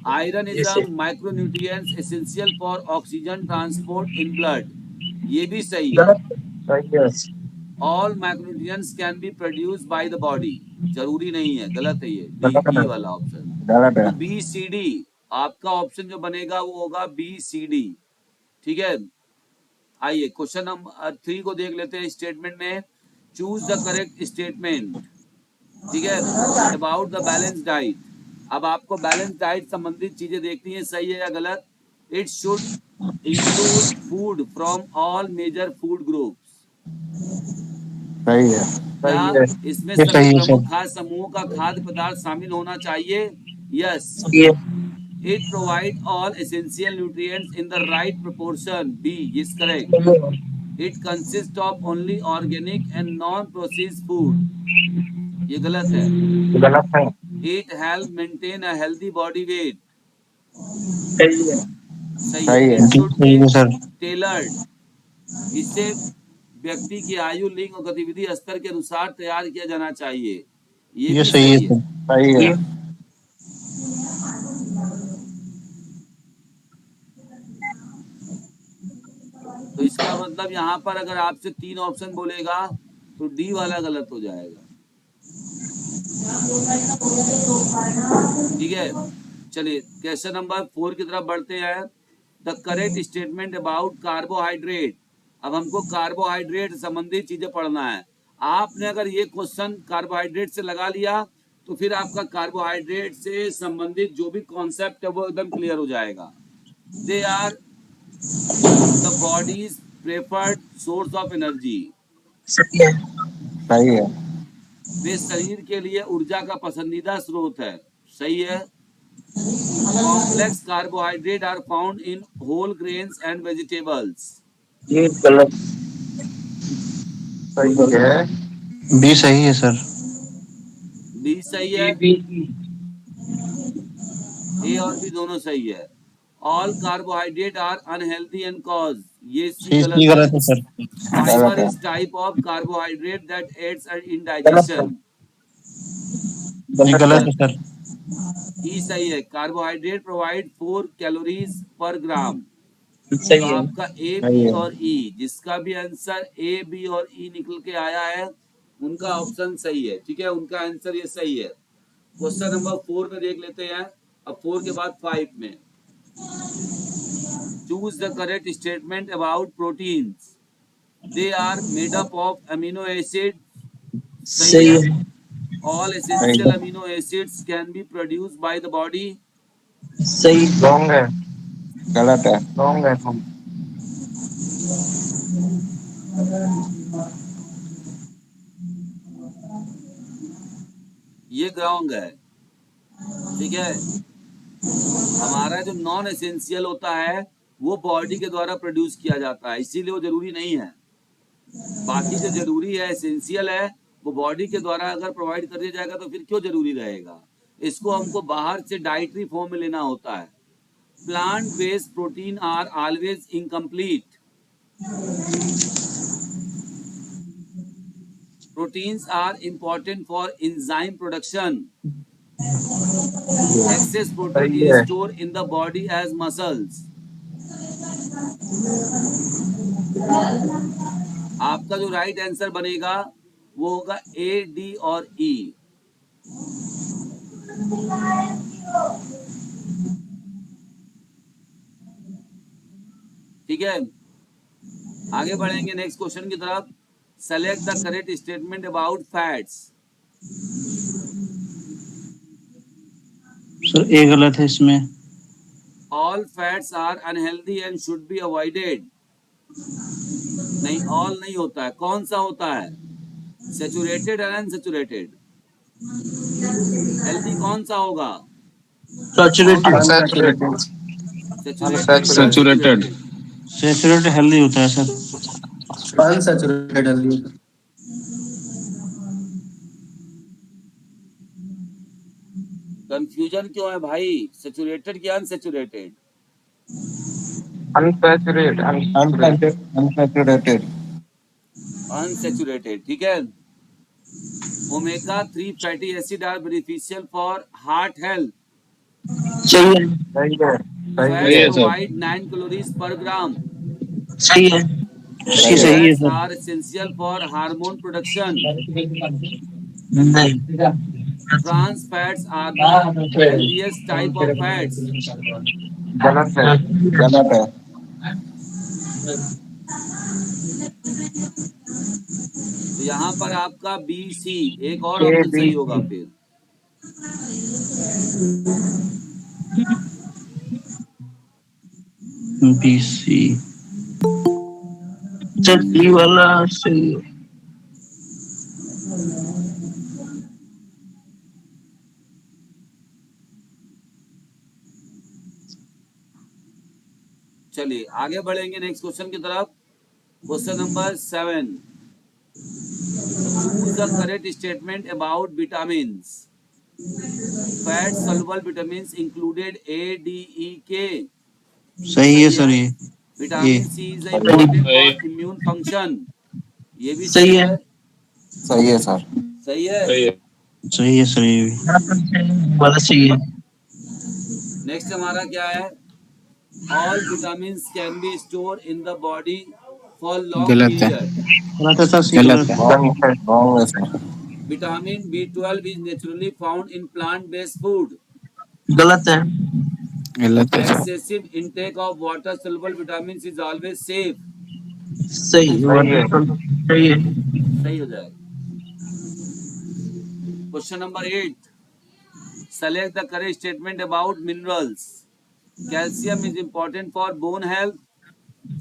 Iron is a micronutrients essential for oxygen transport in blood, ये भी सही है। सही है। All micronutrients can be produced by the body, जरूरी नहीं है, गलत है ये, गलत बी है। वाला ऑप्शन। गलत है। तो बी सी डी आपका ऑप्शन जो बनेगा वो होगा बी सी डी, ठीक है। आइए क्वेश्चन नंबर 3 को देख लेते हैं। स्टेटमेंट में चूज द करेक्ट स्टेटमेंट, ठीक है, अबाउट द बैलेंस डाइट। अब आपको बैलेंस डाइट संबंधित चीजें देखनी है, सही है या गलत। It should include food from all major food groups, सही है। क्या सही है। इसमें ये सभी सही है प्रमुख सर। खाद्य समूहों का खाद्य पदार्थ शामिल होना चाहिए? यस। ये it provide all essential nutrients in the right proportion, B is correct. It consist of only organic and non processed food, ये गलत है। गलत है। It help maintain a healthy body weight, सही है। सही है। सही है। इट शुड सही बी है सर। टेलर्ड, इसे व्यक्ति की आयु, लिंग और गतिविधि स्तर के अनुसार तैयार किया जाना चाहिए, ये ये भी सही है सही है। सर। सही है। तो इसका मतलब यहाँ पर अगर आपसे 3 ऑप्शन बोलेगा तो डी वाला गलत हो जाएगा, ठीक है। चलिए क्वेश्चन नंबर 4 की तरफ बढ़ते हैं। The correct statement about carbohydrate. अब हमको कार्बोहाइड्रेट संबंधित चीजें पढ़ना है। आपने अगर ये क्वेश्चन कार्बोहाइड्रेट से लगा लिया तो फिर आपका कार्बोहाइड्रेट से संबंधित जो भी कॉन्सेप्ट है वो एकदम क्लियर हो जाएगा। They are the body's preferred source of energy, सही है। सही है। वे शरीर के लिए ऊर्जा का पसंदीदा स्रोत है, सही है। Complex carbohydrate are found in whole grains and vegetables, ये गलत। सही है। बी सही है सर। डी सही है, बी। ए और बी दोनों सही है। All carbohydrate are unhealthy and cause, ये सी सी गलत सी है। गलत है सर। फाइबर गलत है। Is type of carbohydrate that aids in गलत है। डाइजेशन, ये गलत है गलत। सर। ई सही है, कार्बोहाइड्रेट प्रोवाइड 4 कैलोरीज पर ग्राम। तो सही है। आपका ए सही बी है। और ई, जिसका भी आंसर ए बी और ई निकल के आया है उनका ऑप्शन सही है, ठीक है, उनका आंसर ये सही है। क्वेश्चन नंबर 4 में देख लेते हैं। अब 4 के बाद 5 में choose the correct statement about proteins. They are made up of amino acid, सही सही है। है। ऑल सही एसेंशियल है। Amino acids can be produced by the body, सही। रॉन्ग है। गलत है। रॉन्ग है। ये रॉन्ग है, ठीक है। हमारा जो नॉन एसेंशियल होता है वो बॉडी के द्वारा प्रोड्यूस किया जाता है, इसीलिए वो जरूरी नहीं है। बाकी जो जरूरी है, एसेंशियल है, वो बॉडी के द्वारा अगर प्रोवाइड कर दिया जाएगा तो फिर क्यों जरूरी रहेगा। इसको हमको बाहर से डाइटरी फॉर्म में लेना होता है। Plant based protein are always incomplete, proteins are important for enzyme production, excess protein सही is है। stored in the body as muscles। आपका जो राइट आंसर बनेगा वो होगा ए डी और ई, ठीक है। आगे बढ़ेंगे नेक्स्ट क्वेश्चन की तरफ। Select the correct statement about fats. Sir A गलत है इसमें। All fats are unhealthy and should be avoided, नहीं, ऑल नहीं होता है। कौन सा होता है? Saturated and unsaturated. हेल्दी कौन सा होगा? सैचुरेटेड। अनसैचुरेटेड। सेचुरेटेड या सैचुरेटेड। अनसेचुरेटेड? सैचुरेटेड हेल्दी होता है सर। Unsaturated healthy. कंफ्यूजन क्यों है भाई? सैचुरेटेड क्या अनसैचुरेटेड? अनसैचुरेटेड अनसैचुरेटेड, ठीक है। Omega 3 fatty acid are beneficial for heart health. सही है, सही है सही फैट्स है प्रोवाइड 9 कैलोरीज पर ग्राम। सही है, सही है सही है fats sir. Are essential for hormone production. नहीं, trans fats are the healthiest type of fats. गलत है गलत है तो यहाँ पर आपका बी सी, एक और ए ऑप्शन बी सही होगा फिर। BC सर, डी वाला सही है। चलिए आगे बढ़ेंगे नेक्स्ट क्वेश्चन की तरफ। Question number 7, choose the correct statement about vitamins. Fat soluble vitamins included A D E K. सही है सर ये vitamin C is important for immune function. ये भी सही है। सही है सर सही है। सही है सर ये भी। वाला सही है। नेक्स्ट हमारा क्या है? All vitamins can be store in the body for long गलत है पीरियड। वाला था सर, सी गलत है रॉन्ग है sir vitamin B12 is naturally found in plant-based food. गलत है। गलत है sir Excessive intake of water-soluble vitamins is always safe. सही है, सही है। सही हो जाएगा। Question number 8, select the correct statement about minerals. Calcium is important for bone health.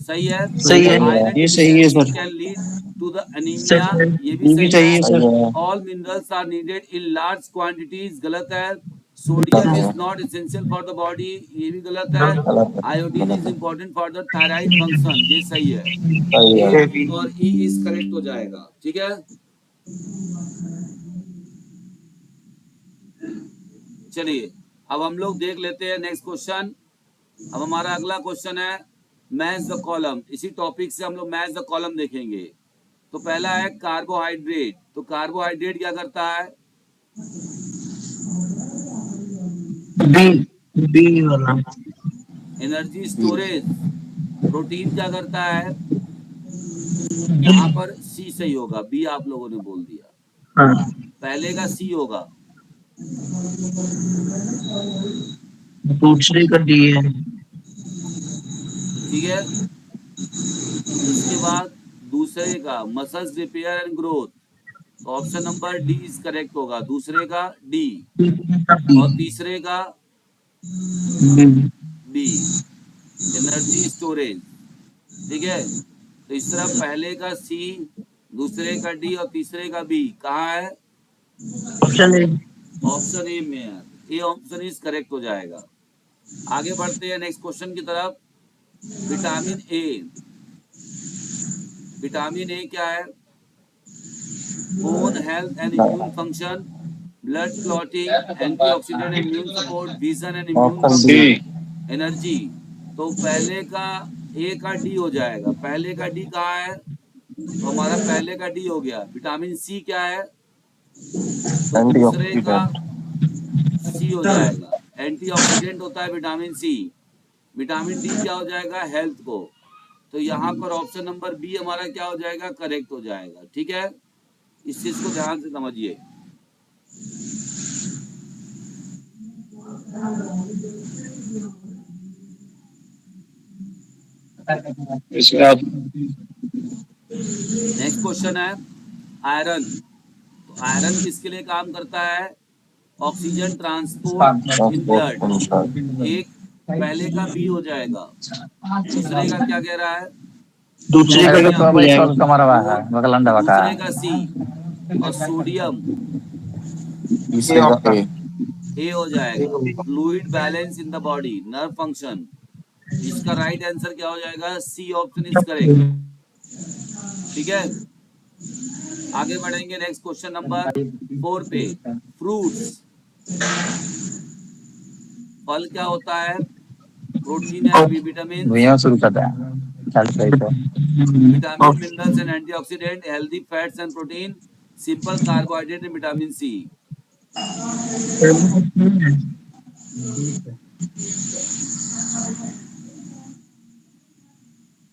सही है। सही है। Iron ये सही है deficiency sir can lead to the anemia. सही है। ये भी ये भी सही सही है। है sir All minerals are needed in large quantities. गलत है। Sodium is not essential for the body. ये भी गलत है। Iodine is important for the thyroid function. ये सही है। सही है A और E is correct हो जाएगा। ठीक है। चलिए अब हम लोग देख लेते हैं नेक्स्ट क्वेश्चन। अब हमारा अगला क्वेश्चन है मैच द कॉलम। इसी टॉपिक से हम लोग मैच द कॉलम देखेंगे। तो पहला है कार्बोहाइड्रेट। तो कार्बोहाइड्रेट क्या करता है? बी वाला। Energy storage. प्रोटीन क्या करता है? यहाँ पर सी सही होगा, बी आप लोगों ने बोल दिया। हाँ, पहले का सी होगा। दूसरे का डी है। ठीक है। उसके बाद दूसरे का मसल्स रिपेयर एंड ग्रोथ। तो option number D is correct होगा। दूसरे का डी और तीसरे का बी, एनर्जी स्टोरेज। ठीक है। तो इस तरह पहले का सी, दूसरे का डी और तीसरे का बी कहाँ है? Option A. ऑप्शन ए में है। ए ऑप्शन इज करेक्ट हो जाएगा। आगे बढ़ते हैं नेक्स्ट क्वेश्चन की तरफ। Vitamin A. विटामिन ए क्या है? Bone health and immune function, blood clotting, antioxidant, immune support, vision and immune option D energy. तो पहले का ए का डी हो जाएगा। पहले का डी कहाँ है? तो हमारा पहले का डी हो गया। विटामिन सी क्या है? तो दूसरे का सी हो जाएगा। एंटीऑक्सीडेंट होता है विटामिन सी। विटामिन डी क्या हो जाएगा? हेल्थ को। तो यहाँ पर ऑप्शन नंबर बी हमारा क्या हो जाएगा? करेक्ट हो जाएगा। ठीक है। इस चीज को ध्यान से समझिए। नेक्स्ट क्वेश्चन है आयरन। तो आयरन किसके लिए काम करता है? Oxygen transport in blood. एक पहले का बी हो जाएगा। दूसरे का क्या कह रहा है? दूसरे का कैल्शियम। दूसरे का सी और सोडियम। तीसरे का ए ए हो जाएगा। Fluid balance in the body, nerve function. इसका राइट आंसर क्या हो जाएगा? C option is correct. ठीक है। आगे बढ़ेंगे नेक्स्ट क्वेश्चन नंबर 4 पे। फ्रूट्स। फल क्या होता है? प्रोटीन एंड बी विटामिन, भैया शुरू करता है 40 सही तो vitamin minerals and antioxidant, healthy fats and protein, simple carbohydrate and vitamin C.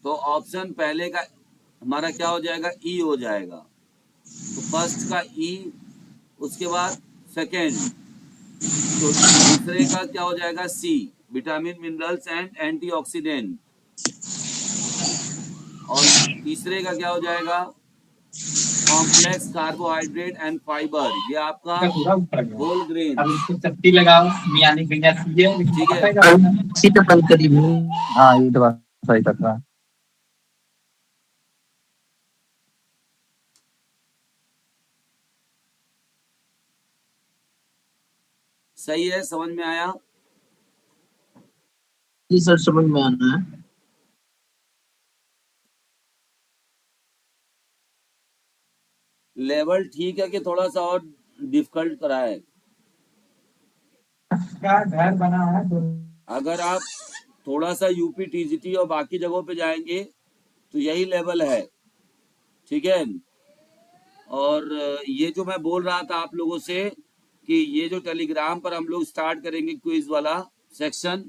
तो ऑप्शन पहले का हमारा क्या हो जाएगा? ई हो जाएगा। तो फर्स्ट का ई, उसके बाद सेकेंड, तो दूसरे का क्या हो जाएगा? सी, विटामिन मिनरल्स एंड एंटीऑक्सीडेंट। और तीसरे का क्या हो जाएगा? कॉम्प्लेक्स कार्बोहाइड्रेट एंड फाइबर, ये आपका होल ग्रेन। शक्ति लगाओ मियानी भैया ठीक है, इसी पे बंद करी हुई। हाँ ये तो बात सही कर रहा है। सही है, समझ में आया? जी सर समझ में आना है। लेवल ठीक है कि थोड़ा सा और डिफिकल्ट करा है? घर बना है अगर आप थोड़ा सा यूपी टीजीटी और बाकी जगहों पे जाएंगे तो यही लेवल है, ठीक है। और ये जो मैं बोल रहा था आप लोगों से कि ये जो टेलीग्राम पर हम लोग स्टार्ट करेंगे क्विज वाला सेक्शन,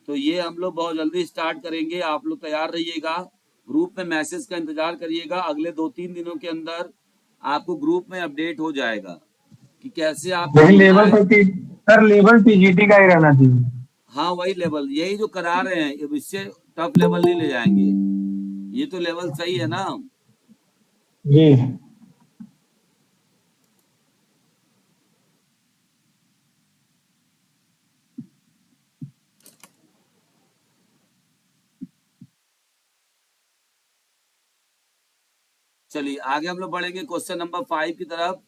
तो ये हम लोग बहुत जल्दी स्टार्ट करेंगे। आप लोग तैयार रहिएगा, ग्रुप में मैसेज का इंतजार करिएगा। अगले 2-3 दिनों के अंदर आपको ग्रुप में अपडेट हो जाएगा कि कैसे आपको वही जुड़ना लेवल है। तो सर लेवल टीजीटी का ही रहना चाहिए। हाँ वही लेवल, यही जो करा रहे हैं, अब इससे टफ लेवल नहीं ले जाएंगे। ये तो लेवल सही है ना? जी चलिए आगे हम लोग बढ़ेंगे क्वेश्चन नंबर 5 की तरफ।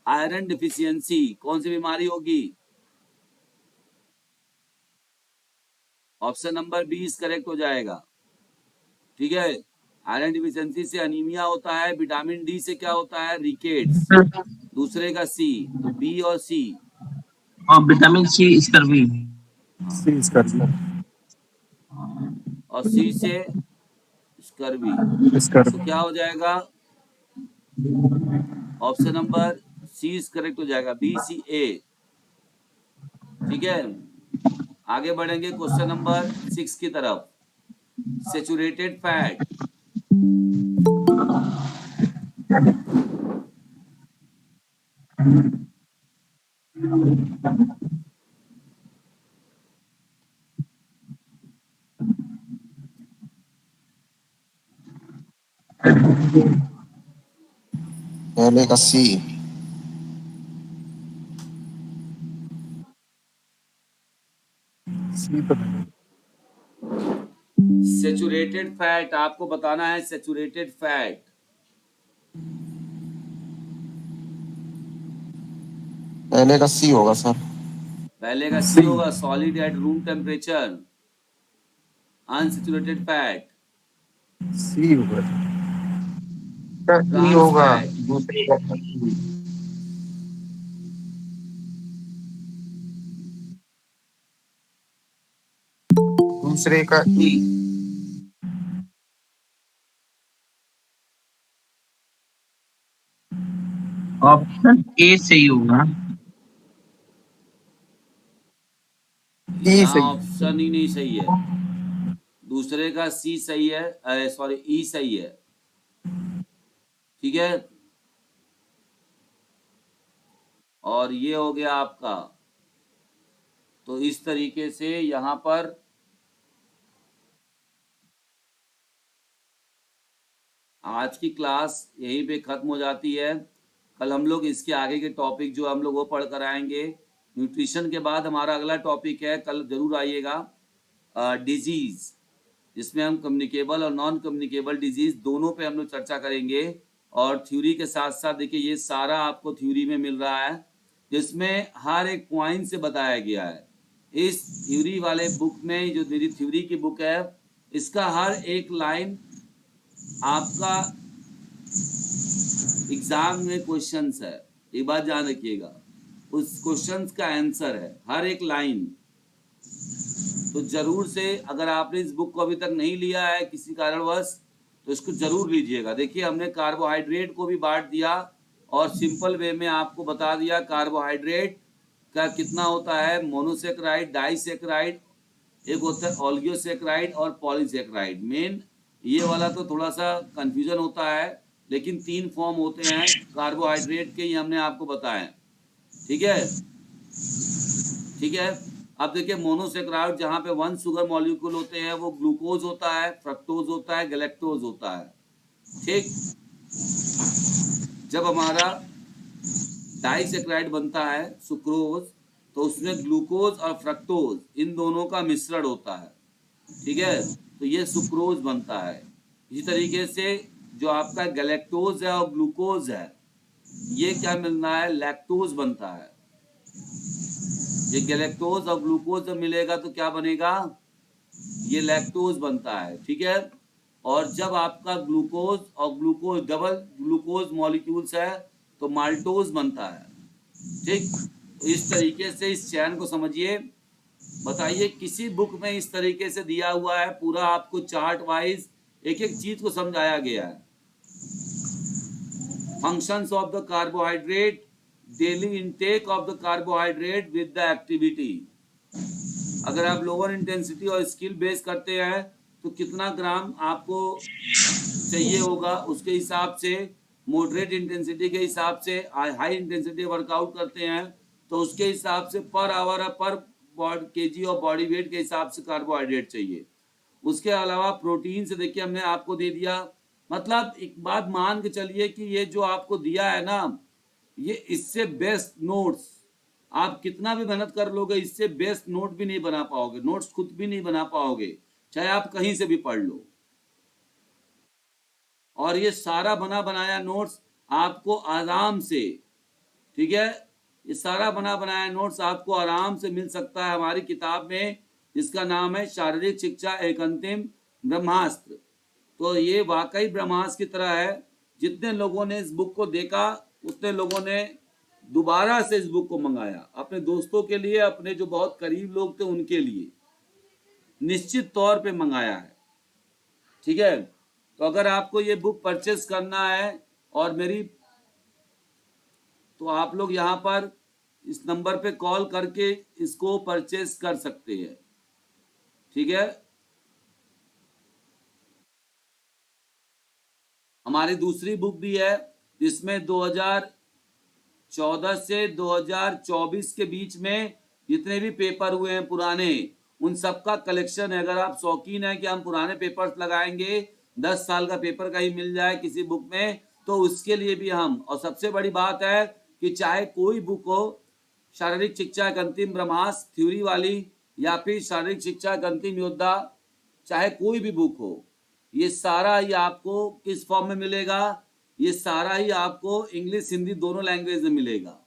आयरन डिफिशियंसी कौन सी बीमारी होगी? ऑप्शन नंबर 20 करेक्ट हो जाएगा, ठीक है। आयरन डिफिशियंसी से अनीमिया होता है। विटामिन डी से क्या होता है? रिकेट्स। दूसरे का सी, तो बी और सी। और विटामिन सी स्कर्वी। सीज कर और सी से स्कर्वी। इसकर तो क्या हो जाएगा? Option number C is correct हो जाएगा, बी सी ए, ठीक है। आगे बढ़ेंगे क्वेश्चन नंबर 6 की तरफ। सेचुरेटेड फैट, पहले का सी। सी तो सेचुरेटेड फैट आपको बताना है। सेचुरेटेड फैट पहले का सी होगा सर। पहले का सी होगा, solid at room temperature, unsaturated fat, C होगा। ई ट्रांस होगा फैट, दूसरे का। दूसरे का ई। ऑप्शन ए सही होगा। ई यहाँ सही ऑप्शन ही नहीं सही है। दूसरे का सी सही है, सॉरी ई सही है, ठीक है। और ये हो गया आपका। तो इस तरीके से यहाँ पर आज की क्लास यहीं पे खत्म हो जाती है। कल हम लोग इसके आगे के टॉपिक जो हम लोग वो पढ़ कर आएंगे। न्यूट्रिशन के बाद हमारा अगला टॉपिक है, कल जरूर आइएगा, डिजीज, जिसमें हम कम्युनिकेबल और नॉन कम्युनिकेबल डिजीज दोनों पे हम लोग चर्चा करेंगे। और थ्योरी के साथ साथ देखिए ये सारा आपको थ्योरी में मिल रहा है, जिसमें हर एक पॉइंट से बताया गया है। इस थ्योरी वाले बुक में, जो मेरी थ्योरी की बुक है, इसका हर एक लाइन आपका एग्जाम में क्वेश्चंस है। एक बात ध्यान रखिएगा, उस क्वेश्चंस का आंसर है हर एक लाइन। तो जरूर से अगर आपने इस बुक को अभी तक नहीं लिया है किसी कारणवश तो इसको जरूर लीजिएगा। देखिए हमने कार्बोहाइड्रेट को भी बांट दिया और सिंपल वे में आपको बता दिया कार्बोहाइड्रेट का कितना होता है, मोनोसेक्राइड, डाइसेक्राइड, एक होता है ओलिगोसेक्राइड और पॉलीसेक्राइड। मेन ये वाला तो थोड़ा सा कंफ्यूजन होता है, लेकिन 3 फॉर्म होते हैं कार्बोहाइड्रेट के, ये हमने आपको बताया। ठीक है, ठीक है। अब देखिए मोनोसेक्राइड जहां पे 1 शुगर मॉलिक्यूल होते हैं वो ग्लूकोज होता है, फ्रक्टोज होता है, गैलेक्टोज होता है। ठीक, जब हमारा डाइसेक्राइड बनता है सुक्रोज, तो उसमें ग्लूकोज और फ्रक्टोज इन दोनों का मिश्रण होता है। ठीक है, तो ये सुक्रोज बनता है। इसी तरीके से जो आपका गैलेक्टोज है और ग्लूकोज है, ये क्या मिलना है, लैक्टोज बनता है। ये गैलेक्टोज और ग्लूकोज जब मिलेगा तो क्या बनेगा, ये लैक्टोज बनता है। ठीक है, और जब आपका ग्लूकोज और ग्लूकोज डबल ग्लूकोज मॉलिक्यूल्स है तो माल्टोज बनता है। ठीक, तो इस तरीके से इस चैन को समझिए। बताइए किसी बुक में इस तरीके से दिया हुआ है, पूरा आपको चार्ट वाइज एक एक चीज को समझाया गया है। Functions of the carbohydrate, daily intake of the carbohydrate with the activity. अगर आप लोअर इंटेंसिटी और स्किल बेस करते हैं तो कितना ग्राम आपको चाहिए होगा, उसके हिसाब से मॉडरेट इंटेंसिटी के हिसाब से, हाई इंटेंसिटी वर्कआउट करते हैं तो उसके हिसाब से पर आवर पर केजी और बॉडी वेट के हिसाब से कार्बोहाइड्रेट चाहिए। उसके अलावा प्रोटीन से देखिए हमने आपको दे दिया। मतलब एक बात मान के चलिए कि ये जो आपको दिया है ना, ये इससे बेस्ट नोट्स आप कितना भी मेहनत कर लोगे, इससे बेस्ट नोट भी नहीं बना पाओगे, नोट्स खुद भी नहीं बना पाओगे, चाहे आप कहीं से भी पढ़ लो। और ये सारा बना बनाया नोट्स आपको आराम से, ठीक है, ये सारा बना बनाया नोट्स आपको आराम से मिल सकता है हमारी किताब में, जिसका नाम है शारीरिक शिक्षा एक अंतिम ब्रह्मास्त्र। तो ये वाकई ब्रह्मास्त्र की तरह है। जितने लोगों ने इस बुक को देखा उतने लोगों ने दोबारा से इस बुक को मंगाया, अपने दोस्तों के लिए, अपने जो बहुत करीब लोग थे उनके लिए निश्चित तौर पे मंगाया है। ठीक है, तो अगर आपको ये बुक परचेस करना है और मेरी, तो आप लोग यहाँ पर इस नंबर पे कॉल करके इसको परचेस कर सकते हैं। ठीक है, हमारी दूसरी बुक भी है जिसमें 2014 से 2024 के बीच में जितने भी पेपर हुए हैं पुराने, उन सब का कलेक्शन है। अगर आप शौकीन है कि हम पुराने पेपर्स लगाएंगे, 10 साल का पेपर कहीं मिल जाए किसी बुक में, तो उसके लिए भी हम, और सबसे बड़ी बात है कि चाहे कोई बुक हो, शारीरिक शिक्षा एक अंतिम ब्रह्मास्त्र थ्योरी वाली या फिर शारीरिक शिक्षा एक अंतिम योद्धा, चाहे कोई भी बुक हो, ये सारा ही आपको किस फॉर्म में मिलेगा, ये सारा ही आपको इंग्लिश हिंदी दोनों लैंग्वेज में मिलेगा।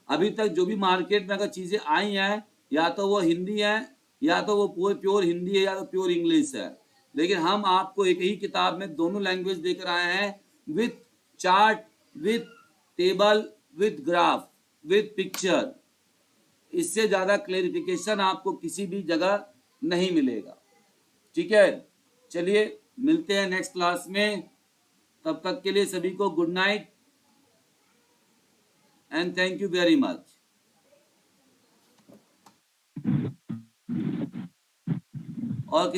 अभी तक जो भी मार्केट में अगर चीजें आई हैं, या तो वो हिंदी है, या तो वो प्योर हिंदी है, या तो प्योर इंग्लिश है, लेकिन हम आपको एक ही किताब में दोनों लैंग्वेज देकर आए हैं, with chart, with table, with graph, with picture. इससे ज्यादा क्लेरिफिकेशन आपको किसी भी जगह नहीं मिलेगा। ठीक है, चलिए मिलते हैं नेक्स्ट क्लास में। तब तक के लिए सभी को good night and thank you very much. और